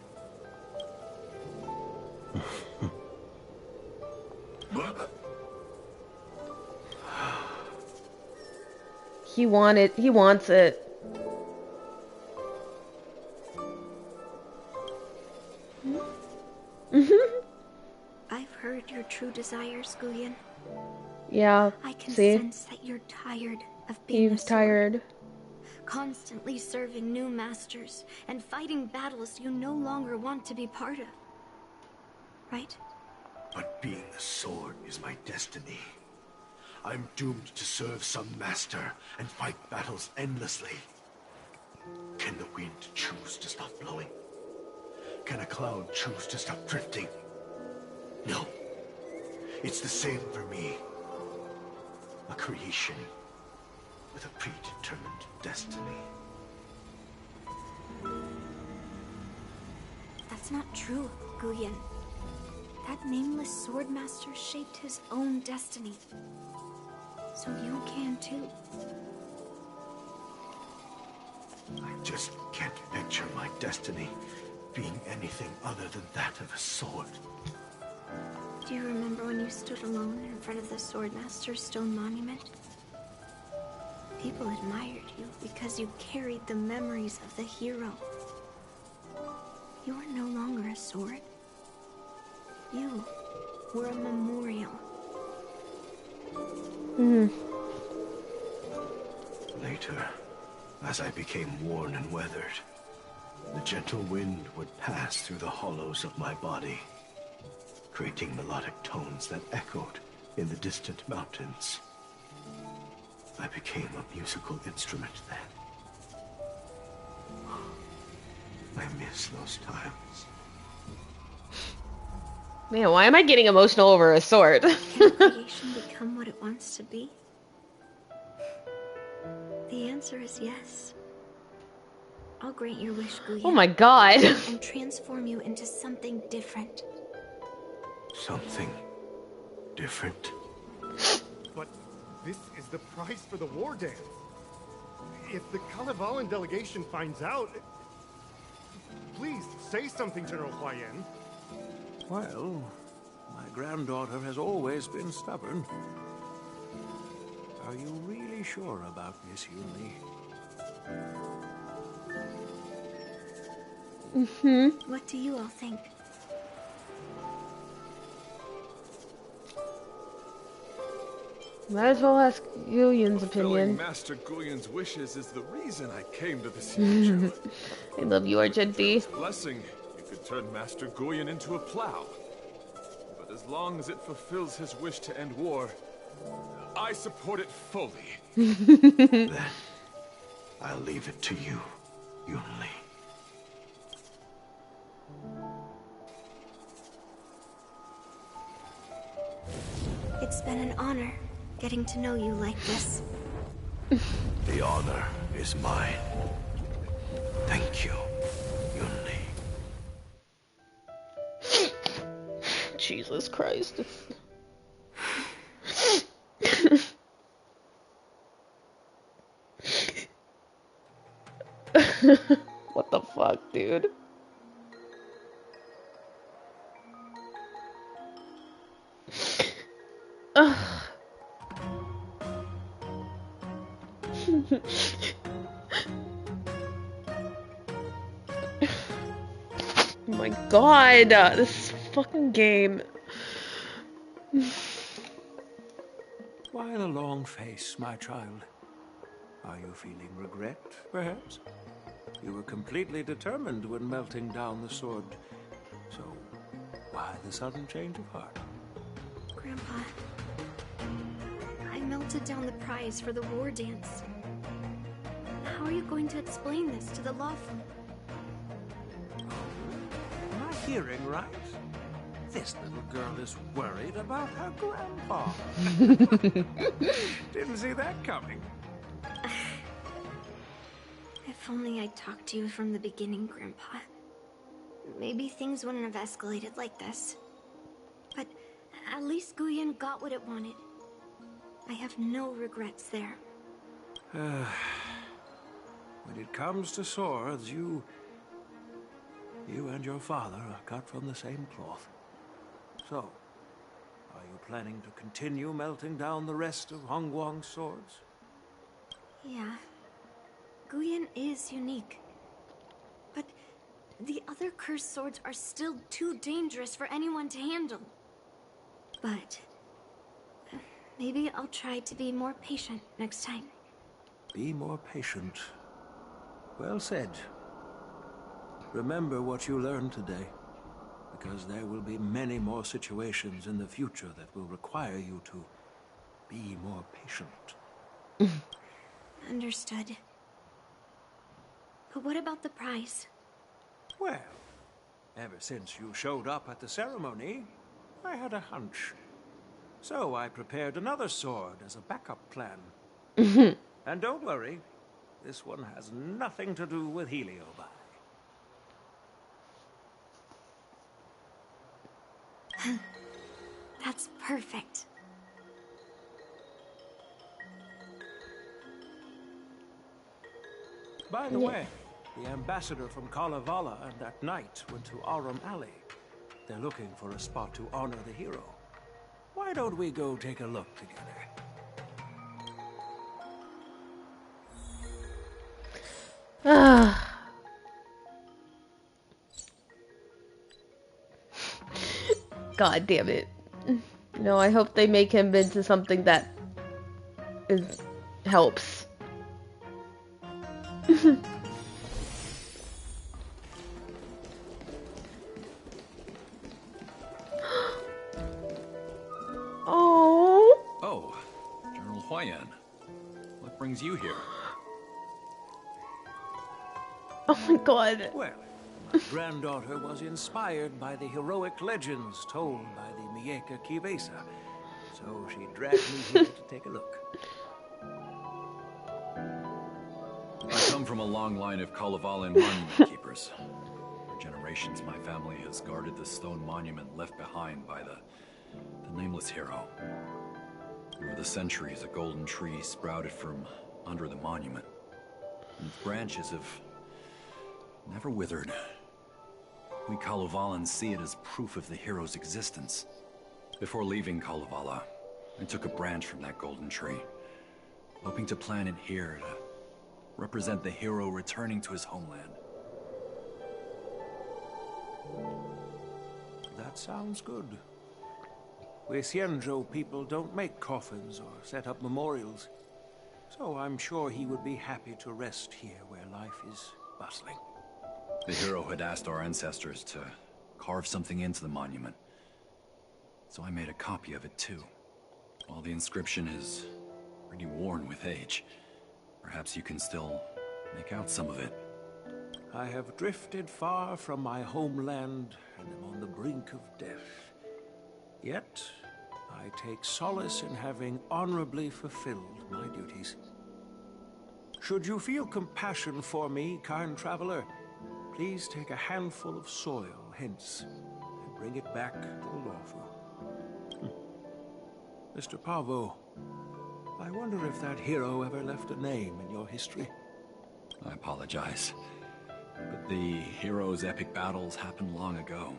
He wants it. I've heard your true desires, Guyan. Yeah, I can see? sense that you're tired of being He's tired. Constantly serving new masters and fighting battles you no longer want to be part of. Right? But being a sword is my destiny. I'm doomed to serve some master and fight battles endlessly. Can the wind choose to stop blowing? Can a cloud choose to stop drifting? No. It's the same for me. A creation with a predetermined destiny. That's not true, Guyan. That nameless swordmaster shaped his own destiny. So you can too. I just can't picture my destiny being anything other than that of a sword. Do you remember when you stood alone in front of the swordmaster's stone monument? People admired you because you carried the memories of the hero. You were no longer a sword. You were a memorial. Later, as I became worn and weathered, the gentle wind would pass through the hollows of my body, creating melodic tones that echoed in the distant mountains. I became a musical instrument then. I miss those times. Man, why am I getting emotional over a sword? Can creation become what it wants to be? The answer is yes. I'll grant your wish, Guyan. Oh my god. And transform you into something different. Something different? But this is the price for the war dance. If the Kalevalan delegation finds out... Please, say something, General Huayan. Well, my granddaughter has always been stubborn. Are you really sure about Miss Yunli? What do you all think? Might as well ask Yulian's Fulfilling opinion. Master Guyan's wishes is the reason I came to the Xianzhou. I love you, Argenti. With blessing, you could turn Master Guyan into a plow. But as long as it fulfills his wish to end war, I support it fully. Then, I'll leave it to you, Yunli. It's been an honor getting to know you like this. The honor is mine. Thank you, Yunli. Jesus Christ. What the fuck, dude? Ugh. Oh my god, this fucking game. Why the long face, my child? Are you feeling regret, perhaps? You were completely determined when melting down the sword. So, why the sudden change of heart? Grandpa, I melted down the prize for the war dance. How are you going to explain this to the lawful? Am I hearing right? This little girl is worried about her grandpa. Didn't see that coming. If only I'd talked to you from the beginning, Grandpa. Maybe things wouldn't have escalated like this. But at least Guyan got what it wanted. I have no regrets there. When it comes to swords, you and your father are cut from the same cloth. So, are you planning to continue melting down the rest of Hongguang's swords? Yeah. Guyan is unique. But the other cursed swords are still too dangerous for anyone to handle. But maybe I'll try to be more patient next time. Be more patient. Well said. Remember what you learned today, because there will be many more situations in the future that will require you to be more patient. Understood. But what about the prize? Well, ever since you showed up at the ceremony, I had a hunch. So I prepared another sword as a backup plan. And don't worry, this one has nothing to do with Heliobi. That's perfect. By the way, the ambassador from Kalevala and that knight went to Aram Alley. They're looking for a spot to honor the hero. Why don't we go take a look together? God damn it. No, I hope they make him into something that helps. Oh, General Huayan. What brings you here? Oh my god. Well, my granddaughter was inspired by the heroic legends told by the Mieka Kivesa, so she dragged me here to take a look. I come from a long line of Kalavalan monument keepers. For generations, my family has guarded the stone monument left behind by the nameless hero. Over the centuries, a golden tree sprouted from under the monument, and its branches have never withered. We Kalevalans see it as proof of the hero's existence. Before leaving Kalevala, I took a branch from that golden tree, hoping to plant it here to represent the hero returning to his homeland. That sounds good. We Xianzhou people don't make coffins or set up memorials. So I'm sure he would be happy to rest here where life is bustling. The hero had asked our ancestors to carve something into the monument. So I made a copy of it too. While the inscription is pretty worn with age, perhaps you can still make out some of it. I have drifted far from my homeland and am on the brink of death. Yet, I take solace in having honorably fulfilled my duties. Should you feel compassion for me, kind traveler, please take a handful of soil hence and bring it back to Olorfu. Mr. Pavo, I wonder if that hero ever left a name in your history. I apologize, but the hero's epic battles happened long ago,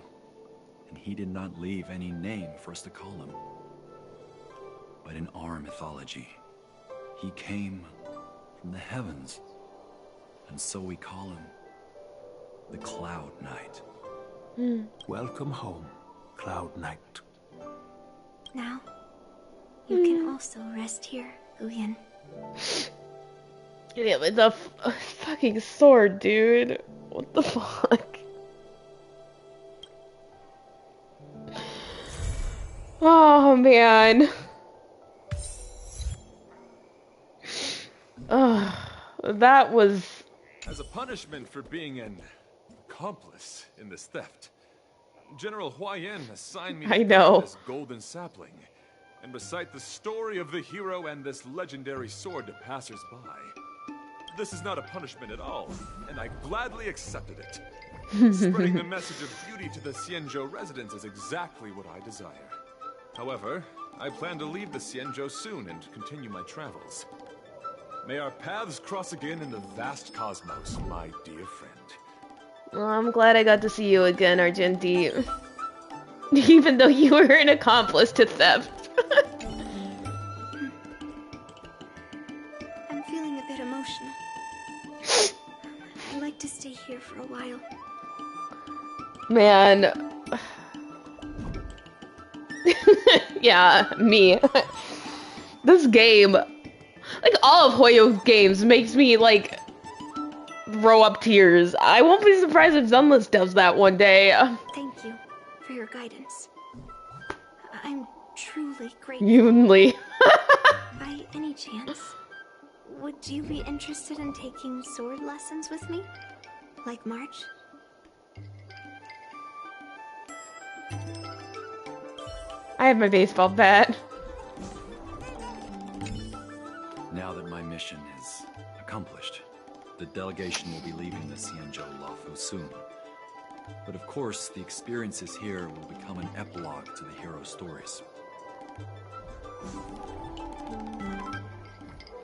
and he did not leave any name for us to call him. But in our mythology, he came from the heavens, and so we call him the Cloud Knight. Welcome home, Cloud Knight. Now, you can also rest here, Guyan. Yeah, with a fucking sword, dude. What the fuck? Oh, man. That was... As a punishment for being an accomplice in this theft, General Huayan assigned me to guard this golden sapling and recite the story of the hero and this legendary sword to passers-by. This is not a punishment at all, and I gladly accepted it. Spreading the message of beauty to the Xianzhou residents is exactly what I desire. However, I plan to leave the Xianzhou soon and continue my travels. May our paths cross again in the vast cosmos, my dear friend. Well, I'm glad I got to see you again, Argenti. Even though you were an accomplice to theft. I'm feeling a bit emotional. I'd like to stay here for a while. Man. Yeah, me. This game, like all of Hoyo's games, makes me like throw up tears. I won't be surprised if Zunless does that one day. Thank you for your guidance. I'm truly grateful. Yunli. By any chance, would you be interested in taking sword lessons with me? Like March? I have my baseball bat. Now that my mission is accomplished, the delegation will be leaving the Xianzhou Luofu soon. But of course, the experiences here will become an epilogue to the hero stories.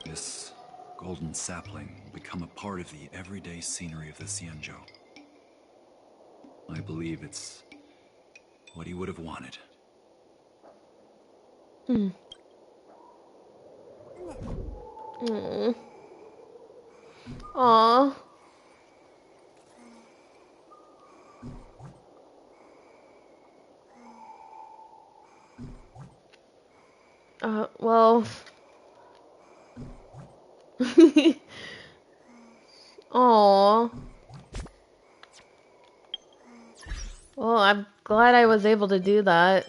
This golden sapling will become a part of the everyday scenery of the Xianzhou. I believe it's what he would have wanted. Aww. Well. Aww. Well, I'm glad I was able to do that.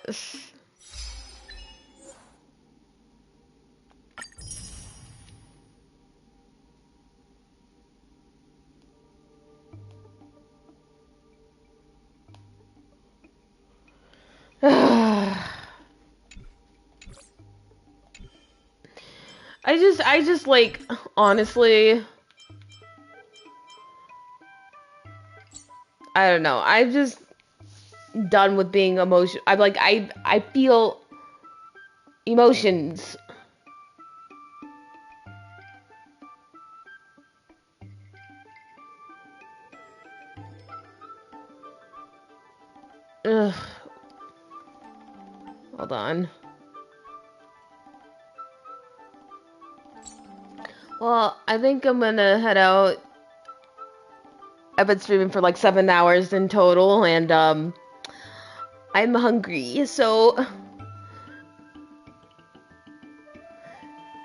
I just like, honestly, I don't know. I'm just done with being emotional. I'm like, I feel emotions. Ugh. Hold on. Well, I think I'm gonna head out. I've been streaming for like 7 hours in total, and I'm hungry, so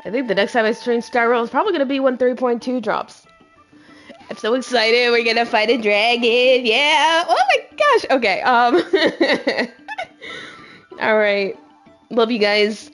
I think the next time I stream Skyrim is probably gonna be when 3.2 drops. I'm so excited. We're gonna fight a dragon. Yeah. Oh my gosh. Okay. All right. Love you guys.